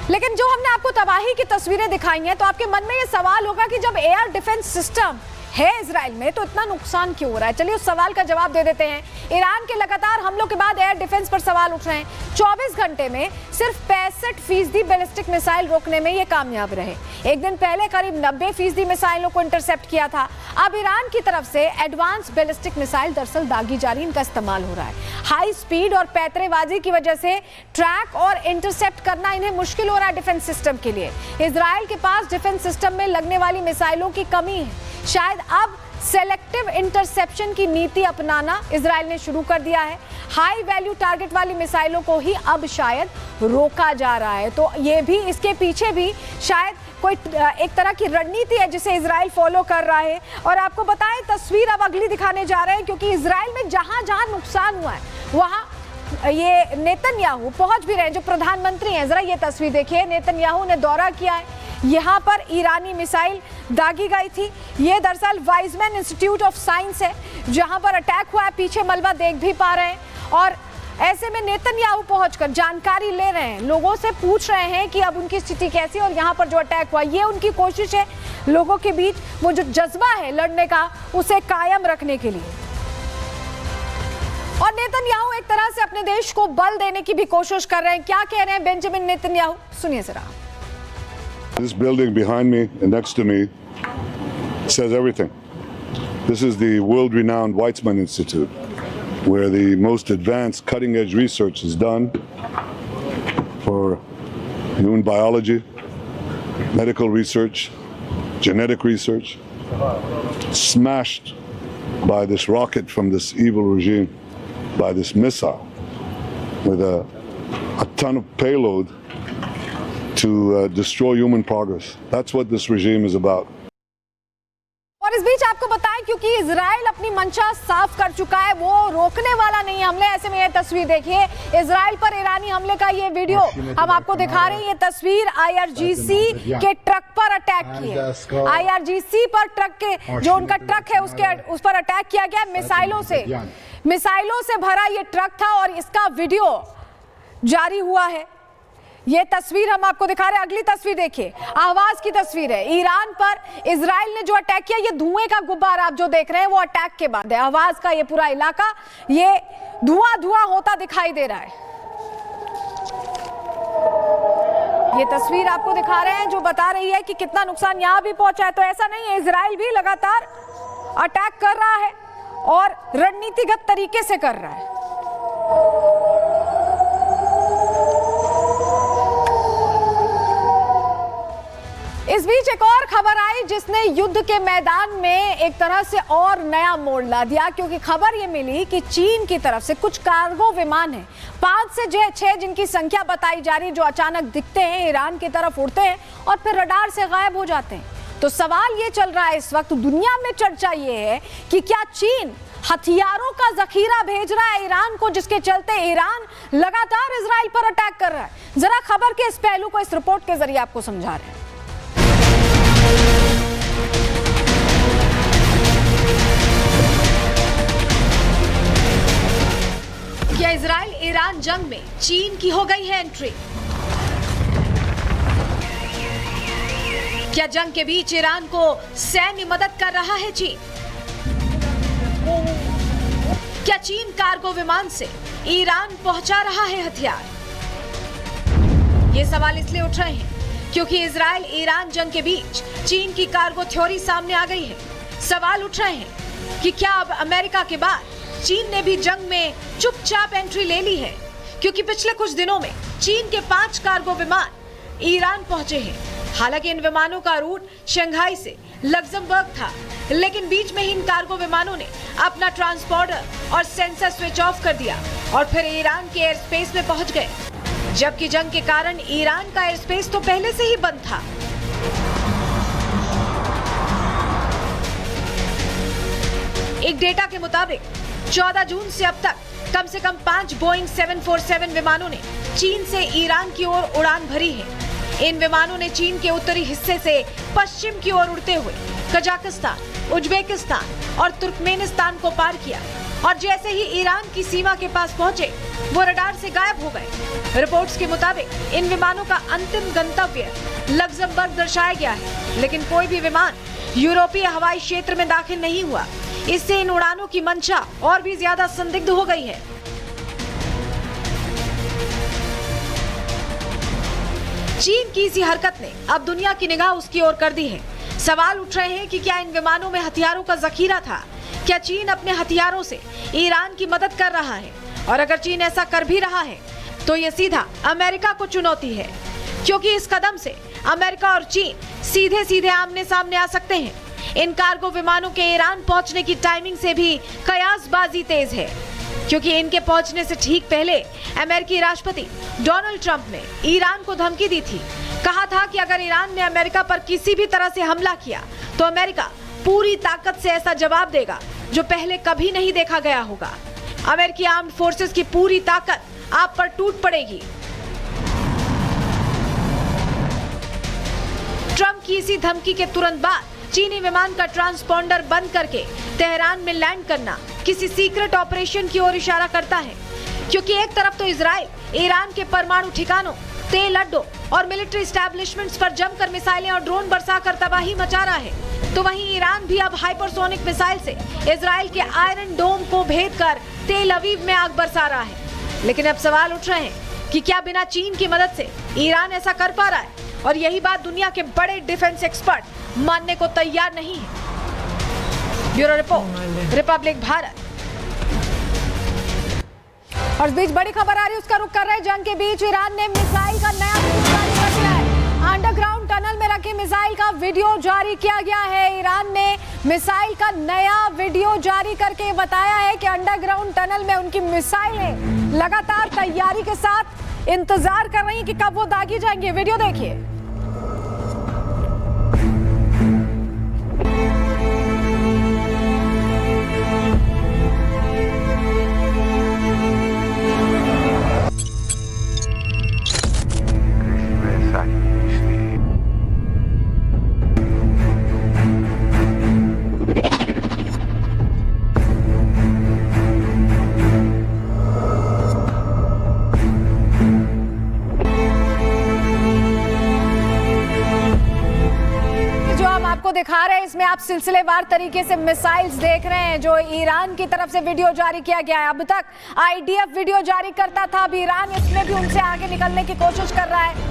लेकिन जो हमने आपको तबाही की तस्वीरें दिखाई हैं, तो आपके मन में ये सवाल होगा कि जब एयर डिफेंस सिस्टम है इजराइल में तो इतना नुकसान क्यों हो रहा है? चलिए उस सवाल का जवाब दे देते हैं। ईरान के लगातार हमलों के बाद एयर डिफेंस पर सवाल उठ रहे हैं। 24 घंटे में सिर्फ 65% बैलिस्टिक मिसाइल रोकने में ये कामयाब रहे। एक दिन पहले करीब 90% मिसाइलों को इंटरसेप्ट किया था। अब ईरान की तरफ से एडवांस बैलिस्टिक मिसाइल दरअसल दागी जा रही, इनका इस्तेमाल हो रहा है। हाई स्पीड और पैतरेबाजी की वजह से ट्रैक और इंटरसेप्ट करना इन्हें मुश्किल हो रहा है डिफेंस सिस्टम के लिए। इजराइल के पास डिफेंस सिस्टम में लगने वाली मिसाइलों की कमी है। शायद अब सेलेक्टिव इंटरसेप्शन की नीति अपनाना इजराइल ने शुरू कर दिया है। हाई वैल्यू टारगेट वाली मिसाइलों को ही अब शायद रोका जा रहा है। तो ये भी, इसके पीछे भी शायद कोई एक तरह की रणनीति है जिसे इजराइल फॉलो कर रहा है। और आपको बताएं तस्वीर अब अगली दिखाने जा रहे हैं, क्योंकि इजराइल में जहां जहां नुकसान हुआ है वहां ये नेतन्याहू पहुंच भी रहे हैं, जो प्रधानमंत्री हैं। जरा ये तस्वीर देखिए, नेतन्याहू ने दौरा किया है। यहाँ पर ईरानी मिसाइल दागी गई थी। ये दरअसल वाइजमैन इंस्टीट्यूट ऑफ साइंस है जहां पर अटैक हुआ है। पीछे मलबा देख भी पा रहे हैं। और ऐसे में नेतन्याहू पहुंचकर जानकारी ले रहे हैं, लोगों से पूछ रहे हैं कि अब उनकी स्थिति कैसी है और यहाँ पर जो अटैक हुआ ये उनकी कोशिश है लोगों के बीच वो जो जज्बा है लड़ने का उसे कायम रखने के लिए। और नेतन्याहू एक तरह से अपने देश को बल देने की भी कोशिश कर रहे हैं। क्या कह रहे हैं बेंजामिन नेतन्याहू, सुनिए जरा। This building behind me and next to me says everything. This is the world-renowned Weizmann Institute, where the most advanced cutting-edge research is done for human biology, medical research, genetic research, smashed by this rocket from this evil regime, by this missile, with a ton of payload to destroy human progress. That's what this regime is about. और इस बीच आपको बताएं, क्योंकि Israel अपनी मंशा साफ कर चुका है, वो रोकने वाला नहीं हमले। ऐसे में ये तस्वीर देखिए, इजराइल पर ईरानी हमले का ये वीडियो हम आपको दिखा रहे हैं। ये तस्वीर IRGC के ट्रक पर अटैक की है। IRGC पर ट्रक के जो उनका ट्रक है उस पर अटैक किया गया मिसाइलों से भरा ये ट्रक था और इसका वीडियो जारी हुआ है। ये तस्वीर हम आपको दिखा रहे हैं। अगली तस्वीर देखिए, आवाज की तस्वीर है। ईरान पर इजराइल ने जो अटैक किया, ये धुएं का गुब्बारा आप जो देख रहे हैं वो अटैक के बाद है। आवाज का ये पूरा इलाका ये धुआं होता दिखाई दे रहा है। ये तस्वीर आपको दिखा रहे हैं जो बता रही है कि कितना नुकसान यहां भी पहुंचा है। तो ऐसा नहीं है, इजराइल भी लगातार अटैक कर रहा है और रणनीतिगत तरीके से कर रहा है। इस बीच एक और खबर आई जिसने युद्ध के मैदान में एक तरह से और नया मोड़ ला दिया, क्योंकि खबर ये मिली कि चीन की तरफ से कुछ कार्गो विमान हैं, 5 से 6 जिनकी संख्या बताई जा रही है, जो अचानक दिखते हैं, ईरान की तरफ उड़ते हैं और फिर रडार से गायब हो जाते हैं। तो सवाल ये चल रहा है, इस वक्त दुनिया में चर्चा ये है कि क्या चीन हथियारों का जखीरा भेज रहा है ईरान को, जिसके चलते ईरान लगातार इजराइल पर अटैक कर रहा है। जरा खबर के इस पहलू को इस रिपोर्ट के जरिए आपको समझा रहे हैं। क्या इजराइल ईरान जंग में चीन की हो गई है एंट्री? क्या जंग के बीच ईरान को सैन्य मदद कर रहा है चीन? क्या चीन कार्गो विमान से ईरान पहुंचा रहा है हथियार? ये सवाल इसलिए उठ रहे हैं क्योंकि इजराइल ईरान जंग के बीच चीन की कार्गो थ्योरी सामने आ गई है। सवाल उठ रहे हैं कि क्या अब अमेरिका के बाद चीन ने भी जंग में चुपचाप एंट्री ले ली है, क्योंकि पिछले कुछ दिनों में चीन के 5 कार्गो विमान ईरान पहुंचे हैं। हालांकि इन विमानों का रूट शंघाई से लग्जमबर्ग था, लेकिन बीच में ही इन कार्गो विमानों ने अपना ट्रांसपोर्टर और सेंसर स्विच ऑफ कर दिया और फिर ईरान के एयर स्पेस में पहुंच गए, जबकि जंग के कारण ईरान का एयर स्पेस तो पहले से ही बंद था। एक डेटा के मुताबिक 14 जून से अब तक कम से कम 5 बोइंग 747 विमानों ने चीन से ईरान की ओर उड़ान भरी है। इन विमानों ने चीन के उत्तरी हिस्से से पश्चिम की ओर उड़ते हुए कजाकिस्तान, उज्बेकिस्तान और तुर्कमेनिस्तान को पार किया और जैसे ही ईरान की सीमा के पास पहुंचे वो रडार से गायब हो गए। रिपोर्ट्स के मुताबिक इन विमानों का अंतिम गंतव्य लग्जमबर्ग दर्शाया गया है, लेकिन कोई भी विमान यूरोपीय हवाई क्षेत्र में दाखिल नहीं हुआ। इससे इन उड़ानों की मंशा और भी ज्यादा संदिग्ध हो गई है। चीन की इसी हरकत ने अब दुनिया की निगाह उसकी ओर कर दी है। सवाल उठ रहे हैं कि क्या इन विमानों में हथियारों का जखीरा था? क्या चीन अपने हथियारों से ईरान की मदद कर रहा है? और अगर चीन ऐसा कर भी रहा है तो ये सीधा अमेरिका को चुनौती है, क्योंकि इस कदम से अमेरिका और चीन सीधे सीधे आमने सामने आ सकते हैं। इन कार्गो विमानों के ईरान पहुंचने की टाइमिंग से भी कयासबाजी तेज है, क्योंकि इनके पहुंचने से ठीक पहले अमेरिकी राष्ट्रपति डोनाल्ड ट्रंप ने ईरान को धमकी दी थी। कहा था कि अगर ईरान ने अमेरिका पर किसी भी तरह से हमला किया तो अमेरिका पूरी ताकत से ऐसा जवाब देगा जो पहले कभी नहीं देखा गया होगा। अमेरिकी आर्म्ड फोर्सेस की पूरी ताकत आप पर टूट पड़ेगी। ट्रंप की इसी धमकी के तुरंत बाद चीनी विमान का ट्रांसपोंडर बंद करके तेहरान में लैंड करना किसी सीक्रेट ऑपरेशन की ओर इशारा करता है, क्योंकि एक तरफ तो इजराइल ईरान के परमाणु ठिकानों, तेल अड्डों और मिलिट्री एस्टैब्लिशमेंट्स पर जमकर मिसाइलें और ड्रोन बरसाकर तबाही मचा रहा है, तो वहीं ईरान भी अब हाइपरसोनिक मिसाइल से इजराइल के आयरन डोम को भेदकर तेल अवीव में आग बरसा रहा है। लेकिन अब सवाल उठ रहे हैं कि क्या बिना चीन की मदद से ईरान ऐसा कर पा रहा है? और यही बात दुनिया के बड़े डिफेंस एक्सपर्ट मानने को तैयार नहीं है। Bureau report, Republic Bharat. और इस बीच बड़ी खबर आ रही है, उसका रुख कर रहे हैं जंग के बीच ईरान ने मिसाइल का नया वीडियो जारी कर दिया है। अंडरग्राउंड टनल में रखे मिसाइल का वीडियो जारी किया गया है। ईरान ने मिसाइल का नया वीडियो जारी करके बताया है कि अंडरग्राउंड टनल में उनकी मिसाइलें लगातार तैयारी के साथ इंतजार कर रही हैं कि कब वो दागी जाएंगे। वीडियो देखिए। दिखा रहे हैं इसमें आप सिलसिलेवार तरीके से मिसाइल्स देख रहे हैं जो ईरान की तरफ से वीडियो जारी किया गया है। अब तक आईडीएफ वीडियो जारी करता था, अब ईरान इसमें भी उनसे आगे निकलने की कोशिश कर रहा है।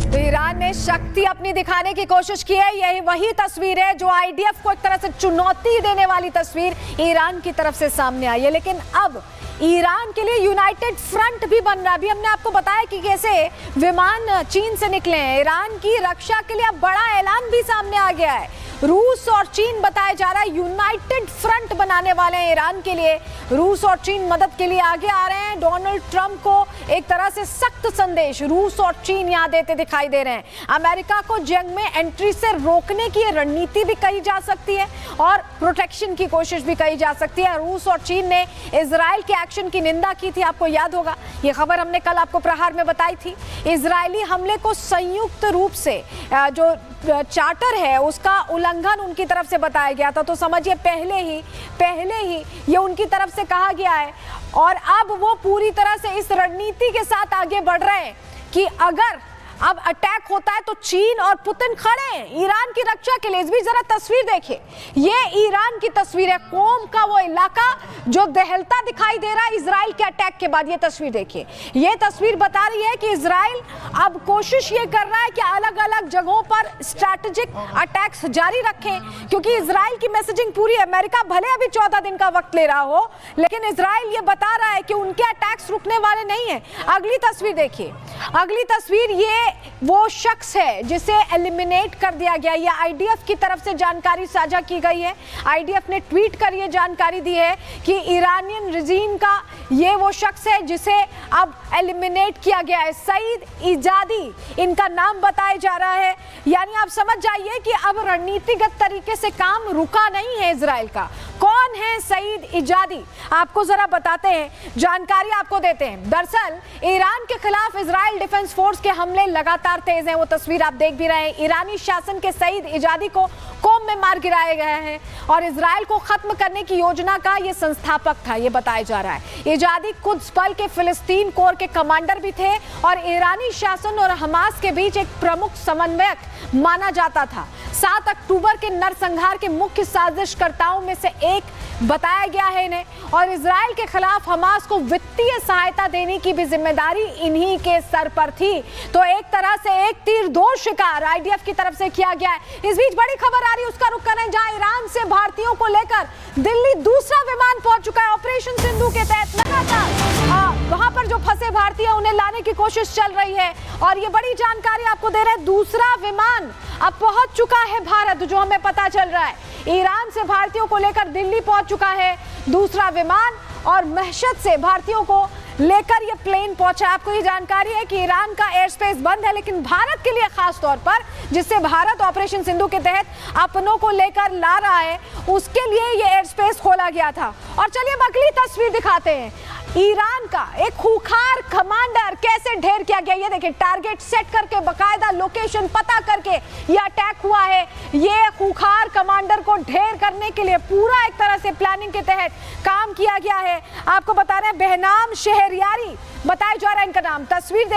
तो ईरान ने शक्ति अपनी दिखाने की कोशिश की है। यही वही तस्वीर है जो आईडीएफ को एक तरह से चुनौती देने वाली तस्वीर ईरान की तरफ से सामने आई है। लेकिन अब ईरान के लिए यूनाइटेड फ्रंट भी बन रहा है। अभी हमने आपको बताया कि कैसे विमान चीन से निकले हैं। ईरान की रक्षा के लिए अब बड़ा ऐलान भी सामने आ गया है। रूस और चीन बताया जा रहा है यूनाइटेड फ्रंट बनाने वाले हैं ईरान के लिए। रूस और चीन मदद के लिए आगे आ रहे हैं। डोनाल्ड ट्रंप को एक तरह से सख्त संदेश रूस और चीन यहां देते दिखाई दे रहे हैं। अमेरिका को जंग में एंट्री से रोकने की रणनीति भी कही जा सकती है और प्रोटेक्शन की कोशिश भी कही जा सकती है। रूस और चीन ने इजराइल के एक्शन की निंदा की थी, आपको याद होगा। ये खबर हमने कल आपको प्रहार में बताई थी। इजरायली हमले को संयुक्त रूप से जो चार्टर है उसका उल्लंघन उनकी तरफ से बताया गया था। तो समझिए पहले ही ये उनकी तरफ से कहा गया है और अब वो पूरी तरह से इस रणनीति के साथ आगे बढ़ रहे हैं कि अगर अब अटैक होता है तो चीन और पुतिन खड़े हैं ईरान की रक्षा के लिए। इस बीच जरा तस्वीर देखिए, ये ईरान की तस्वीर है, कोम का वो इलाका जो दहलता दिखाई दे रहा है इजराइल के अटैक के बाद। ये तस्वीर देखिए, ये तस्वीर बता रही है कि इजराइल अब कोशिश ये कर रहा है कि अलग अलग जगहों पर स्ट्रैटेजिक अटैक्स जारी रखें, क्योंकि इजराइल की मैसेजिंग पूरी है। अमेरिका भले अभी 14 दिन का वक्त ले रहा हो, लेकिन इजराइल ये बता रहा है कि उनके अटैक्स रुकने वाले नहीं है। अगली तस्वीर देखिए, अगली तस्वीर, ये वो शख्स है जिसे एलिमिनेट कर दिया गया। ये आईडीएफ की तरफ से जानकारी साझा की गई है। आईडीएफ ने ट्वीट कर ये जानकारी दी है कि ईरानियन रिजीम का ये वो शख्स है जिसे अब एलिमिनेट किया गया है। सईद इजादी इनका नाम बताया जा रहा है। यानी आप समझ जाइए कि अब रणनीतिगत तरीके से काम रुका नहीं है इजराइल का। कौन है सईद इजादी, आपको जरा बताते हैं, जानकारी आपको देते हैं। दरअसल ईरान के खिलाफ इजराइल डिफेंस फोर्स के हमले लगातार तेज हैं। वो तस्वीर आप देख भी रहे हैं। ईरानी शासन के सईद इजादी को कोम में मार गिराया गया है और इजराइल को खत्म करने की योजना का ये संस्थापक था, ये बताया जा रहा है। इजादी कुद्स बल के फिलिस्तीन कोर के कमांडर भी थे और ईरानी शासन और हमास के बीच एक प्रमुख समन्वयक माना जाता था। 7 अक्टूबर के नरसंहार के मुख्य साजिशकर्ताओं में से एक बताया गया है इन्हें, और इजराइल के खिलाफ हमास को वित्तीय सहायता देने की भी जिम्मेदारी इन्हीं के सर पर थी। तो एक तरह से एक तीर दो शिकार आईडीएफ की तरफ से किया गया है। इस बीच बड़ी खबर आ रही है, उसका रुख करें, जहां ईरान से भारतीयों को लेकर दिल्ली दूसरा विमान पहुंच चुका है। ऑपरेशन सिंधु के तहत लगातार वहां पर जो फंसे भारतीय उन्हें लाने की कोशिश चल रही है, और ये बड़ी जानकारी आपको दे रहे हैं, दूसरा विमान अब पहुंच चुका है भारत, जो हमें पता चल रहा है। ईरान से भारतीयों को लेकर दिल्ली पहुंच चुका है दूसरा विमान, और महशद से भारतीयों को लेकर ये प्लेन पहुंचा। आपको ये जानकारी है कि ईरान का एयर स्पेस बंद है, लेकिन भारत के लिए खास तौर पर, जिससे भारत ऑपरेशन सिंधु के तहत अपनों को लेकर ला रहा है, उसके लिए ये एयर स्पेस खोला गया था। और चलिए अब अगली तस्वीर दिखाते हैं। ईरान का एक खूंखार कमांडर कैसे ढेर किया गया, ये देखिए, टारगेट सेट करके बाकायदा लोकेशन पता करके ये अटैक हुआ है। ये खूंखार कमांडर को ढेर करने के लिए पूरा एक तरह से प्लानिंग के तहत काम किया गया है। आपको बता रहे हैं, बेहनाम शहरियारी बताया जा रहा है इनका नाम। तस्वीर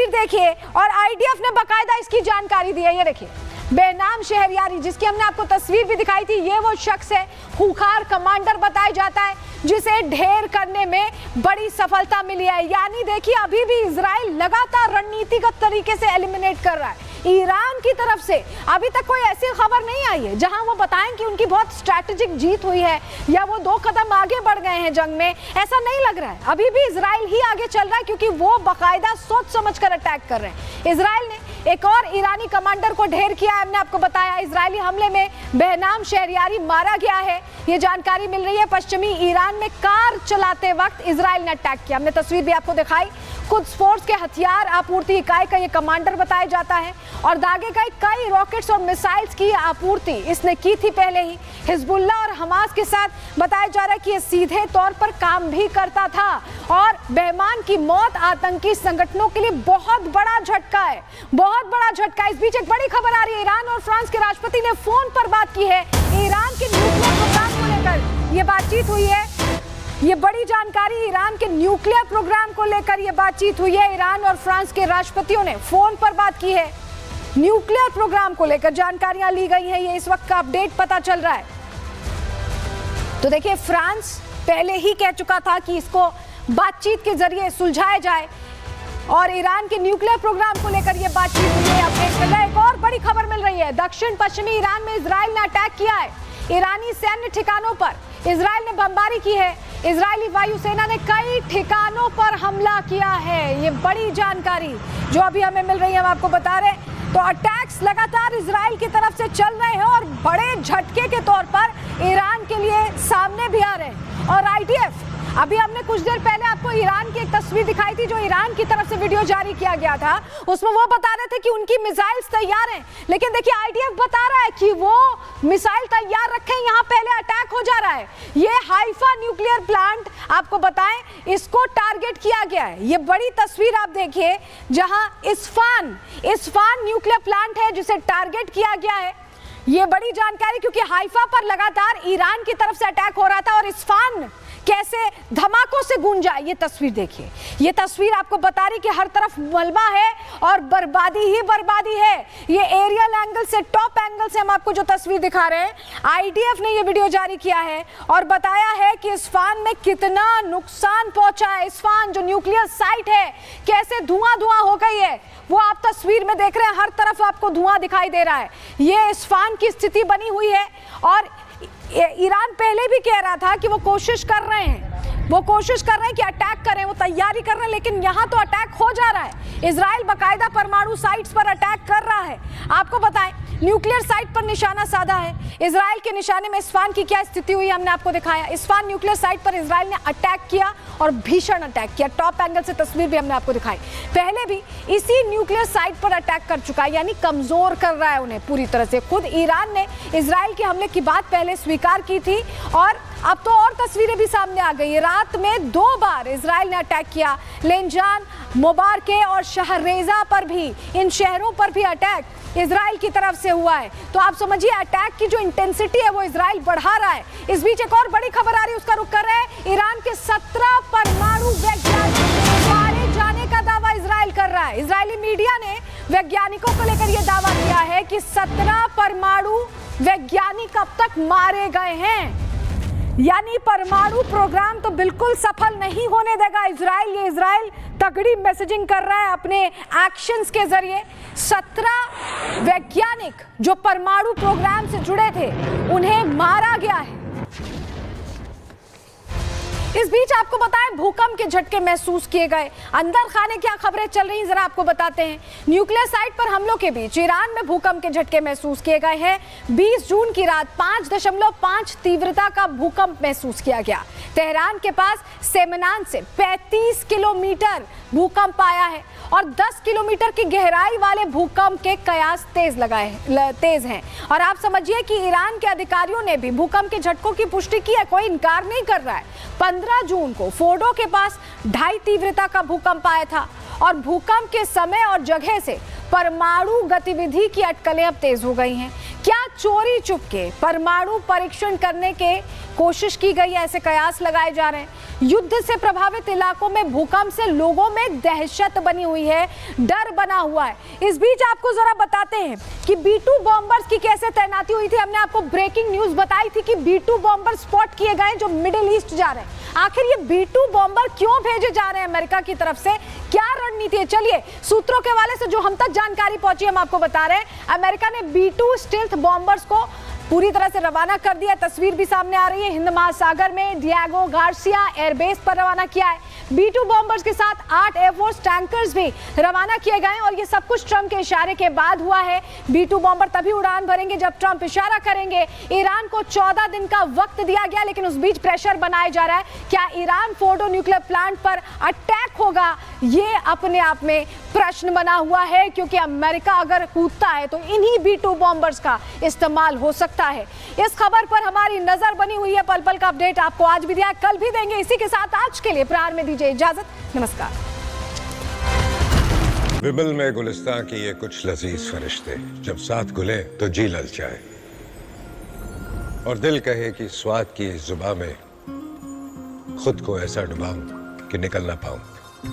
देखिए, और आईडीएफ ने बाकायदा इसकी जानकारी दी है। ये देखिए, बेनाम शहरियारी, जिसकी हमने आपको तस्वीर भी दिखाई थी, ये वो शख्स है, खूंखार कमांडर बताया जाता है, जिसे ढेर करने में बड़ी सफलता मिली है। यानी देखिए, अभी भी इजराइल लगातार रणनीतिगत तरीके से एलिमिनेट कर रहा है। ईरान की तरफ से अभी तक कोई ऐसी खबर नहीं आई है जहां वो बताएं कि उनकी बहुत स्ट्रैटेजिक जीत हुई है या वो 2 कदम आगे बढ़ गए हैं जंग में। ऐसा नहीं लग रहा है, अभी भी इजराइल ही आगे चल रहा है, क्योंकि वो बाकायदा सोच समझकर अटैक कर रहे हैं। इजराइल ने एक और ईरानी कमांडर को ढेर किया है। हमने आपको बताया, इजरायली हमले में बेहनाम शहरियारी मारा गया है, ये जानकारी मिल रही है। पश्चिमी ईरान में कार चलाते वक्त इजराइल ने अटैक किया। हमने तस्वीर भी आपको दिखाई। कुद्स फोर्स के हथियार आपूर्ति इकाई का ये कमांडर बताया जाता है, और दागे का कई रॉकेट्स और मिसाइल्स की आपूर्ति इसने की थी पहले ही। हिजबुल्ला और हमास के साथ बताया जा रहा है कि ये सीधे तौर पर काम भी करता था, और बेहमान की मौत आतंकी संगठनों के लिए बहुत बड़ा झटका है, बहुत बड़ा झटका। इस बीच एक बड़ी खबर आ रही है, ईरान और फ्रांस के राष्ट्रपति ने फोन पर बात की है। ईरान के न्यूक्लियर प्रोग्राम को लेकर ये बातचीत हुई है। ये बड़ी जानकारी, ईरान के न्यूक्लियर प्रोग्राम को लेकर ये बातचीत हुई है। ईरान और फ्रांस के राष्ट्रपतियों ने फोन पर बात की है। न्यूक्लियर प्रोग्राम को लेकर जानकारियां ली गई हैं, ये इस वक्त का अपडेट पता चल रहा है। तो देखिए, फ्रांस पहले ही कह चुका था कि इसको बातचीत के जरिए सुलझाया जाए, और ईरान के न्यूक्लियर प्रोग्राम को लेकर यह बातचीत हुई है। अपडेट कर रहा है, एक और बड़ी खबर मिल रही है। दक्षिण पश्चिमी ईरान में इजराइल ने अटैक किया है। ईरानी सैन्य ठिकानों पर इजराइल ने बमबारी की है। इजरायली वायुसेना ने कई ठिकानों पर हमला किया है। ये बड़ी जानकारी जो अभी हमें मिल रही है, हम आपको बता रहे हैं। तो अटैक्स लगातार इजराइल की तरफ से चल रहे हैं, और बड़े झटके के तौर पर ईरान के लिए सामने भी आ रहे हैं। और आईडीएफ, अभी हमने कुछ देर पहले आपको ईरान की एक तस्वीर दिखाई थी, जो ईरान की तरफ से वीडियो जारी किया गया था। उसमें वो बता रहे थे कि उनकी मिसाइल्स तैयार हैं, लेकिन देखिए, आईडीएफ बता रहा है कि वो मिसाइल तैयार रखे, यहाँ पहले अटैक हो जा रहा है। ये हाइफा न्यूक्लियर प्लांट, आपको बताएं, इसको टारगेट किया गया है। ये बड़ी तस्वीर आप देखिए, जहां इस्फान न्यूक्लियर प्लांट है जिसे टारगेट किया गया है। ये बड़ी जानकारी, क्योंकि हाइफा पर लगातार ईरान की तरफ से अटैक हो रहा था, और इस्फान कैसे धमाकों से गूंज जाए। ये तस्वीर देखिए, ये तस्वीर आपको बता रही कि हर तरफ मलबा है और बर्बादी ही बर्बादी है। ये एरियल एंगल से, टॉप एंगल से हम आपको जो तस्वीर दिखा रहे हैं, आईडीएफ ने ये वीडियो जारी किया है और बताया है कि इस्फहान में कितना नुकसान पहुंचा है। इस्फहान जो न्यूक्लियर साइट है, कैसे धुआं धुआं हो गई है, वो आप तस्वीर में देख रहे हैं। हर तरफ आपको धुआं दिखाई दे रहा है। ये इस्फहान की स्थिति बनी हुई है और ईरान पहले भी कह रहा था कि वो कोशिश कर रहे हैं कि अटैक करें, वो तैयारी कर रहे हैं, लेकिन यहां तो अटैक हो जा रहा है। इजराइल बाकायदा परमाणु साइट्स पर अटैक कर रहा है। आपको बताएं, न्यूक्लियर साइट पर निशाना साधा है। इजराइल के निशाने में इस्फहान की क्या स्थिति हुई हमने आपको दिखाया। इस्फहान न्यूक्लियर साइट पर इजराइल ने अटैक किया और भीषण अटैक किया। टॉप एंगल से तस्वीर भी हमने आपको दिखाई। पहले भी इसी न्यूक्लियर साइट पर अटैक कर चुका है, यानी कमजोर कर रहा है उन्हें पूरी तरह से। खुद ईरान ने इजराइल के हमले की बात पहले स्वीकार की थी और अब तो और तस्वीरें भी सामने आ गई। रात में 2 बार इजराइल ने अटैक किया। लेंजान, मुबारके और शहरेजा पर भी, इन शहरों पर भी अटैक इजराइल की तरफ से हुआ है। तो आप समझिए अटैक की जो इंटेंसिटी है वो इजराइल बढ़ा रहा है। इस बीच एक और बड़ी खबर आ रही है, उसका रुख कर रहे हैं। ईरान के 17 परमाणु वैज्ञानिक मारे जाने का दावा इजराइल कर रहा है। इजरायली मीडिया ने वैज्ञानिकों को लेकर यह दावा किया है कि 17 परमाणु वैज्ञानिक अब तक मारे गए हैं, यानी परमाणु प्रोग्राम तो बिल्कुल सफल नहीं होने देगा इजराइल। ये इजराइल तगड़ी मैसेजिंग कर रहा है अपने एक्शंस के जरिए। 17 वैज्ञानिक जो परमाणु प्रोग्राम से जुड़े थे उन्हें मारा गया है। इस बीच आपको बताएं, भूकंप के झटके महसूस किए गए। अंदर खाने क्या खबरें चल रही हैं जरा आपको बताते हैं। न्यूक्लियर साइट पर हमलों के बीच ईरान में भूकंप के झटके महसूस किए गए हैं। 20 जून की रात 5.5 तीव्रता का भूकंप महसूस किया गया। तेहरान के पास सेमनान से 35 किलोमीटर भूकंप आया है और 10 किलोमीटर की गहराई वाले भूकंप के कयास तेज हैं। और आप समझिए कि ईरान के अधिकारियों ने भी भूकंप के झटकों की पुष्टि की है, कोई इनकार नहीं कर रहा है। 15 जून को फोर्डो के पास 2.5 तीव्रता का भूकंप आया था और भूकंप के समय और जगह से परमाणु गतिविधि की अटकलें अब तेज हो गई हैं। क्या चोरी चुपके परमाणु परीक्षण करने के कोशिश की गई है, ऐसे कयास लगाए जा रहे हैं। युद्ध से प्रभावित इलाकों में भूकंप से लोगों में दहशत बनी हुई है, डर बना हुआ है। इस बीच आपको जरा बताते हैं कि B-2 बॉम्बर्स की कैसे तैनाती हुई थी। हमने आपको ब्रेकिंग न्यूज बताई थी कि B-2 बॉम्बर स्पॉट किए गए जो मिडिल ईस्ट जा रहे हैं। आखिर ये B-2 बॉम्बर क्यों भेजे जा रहे हैं अमेरिका की तरफ से, क्या रणनीति है? चलिए सूत्रों के हवाले से जो हम तक जानकारी पहुंची हम आपको बता रहे हैं। अमेरिका ने B-2 स्टील्थ बॉम्बर्स को पूरी तरह से रवाना कर दिया। तस्वीर भी सामने आ रही है। हिंद महासागर में डिएगो गार्सिया एयरबेस पर रवाना किया है। B-2 बॉम्बर्स के साथ 8 एयरफोर्स टैंकर्स भी रवाना किए गए और ये सब कुछ ट्रंप के इशारे के बाद हुआ है। B-2 बॉम्बर तभी उड़ान भरेंगे जब ट्रंप इशारा करेंगे। ईरान को 14 दिन का वक्त दिया गया, लेकिन उस बीच प्रेशर बनाया जा रहा है। क्या ईरान फोर्डो न्यूक्लियर प्लांट पर अटैक होगा, ये अपने आप में प्रश्न बना हुआ है, क्योंकि अमेरिका अगर कूदता है तो इन्हीं B-2 बॉम्बर्स का इस्तेमाल हो सकता है। इस खबर पर हमारी नजर बनी हुई है। पल पल का अपडेट आपको आज भी दिया, कल भी देंगे। इसी के साथ आज के लिए प्रहार में दीजिए इजाजत। नमस्कार। विमल में गुलिस्तां की ये कुछ लजीज फरिश्ते जब साथ घुले तो जी ललचाए और दिल कहे कि स्वाद की इस जुबां में खुद को ऐसा डुबाऊं कि निकल ना पाऊं।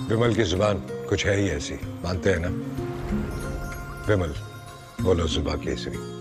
विमल की जुबान कुछ है ही ऐसी, मानते हैं ना? विमल बोलो जुबां केसरी।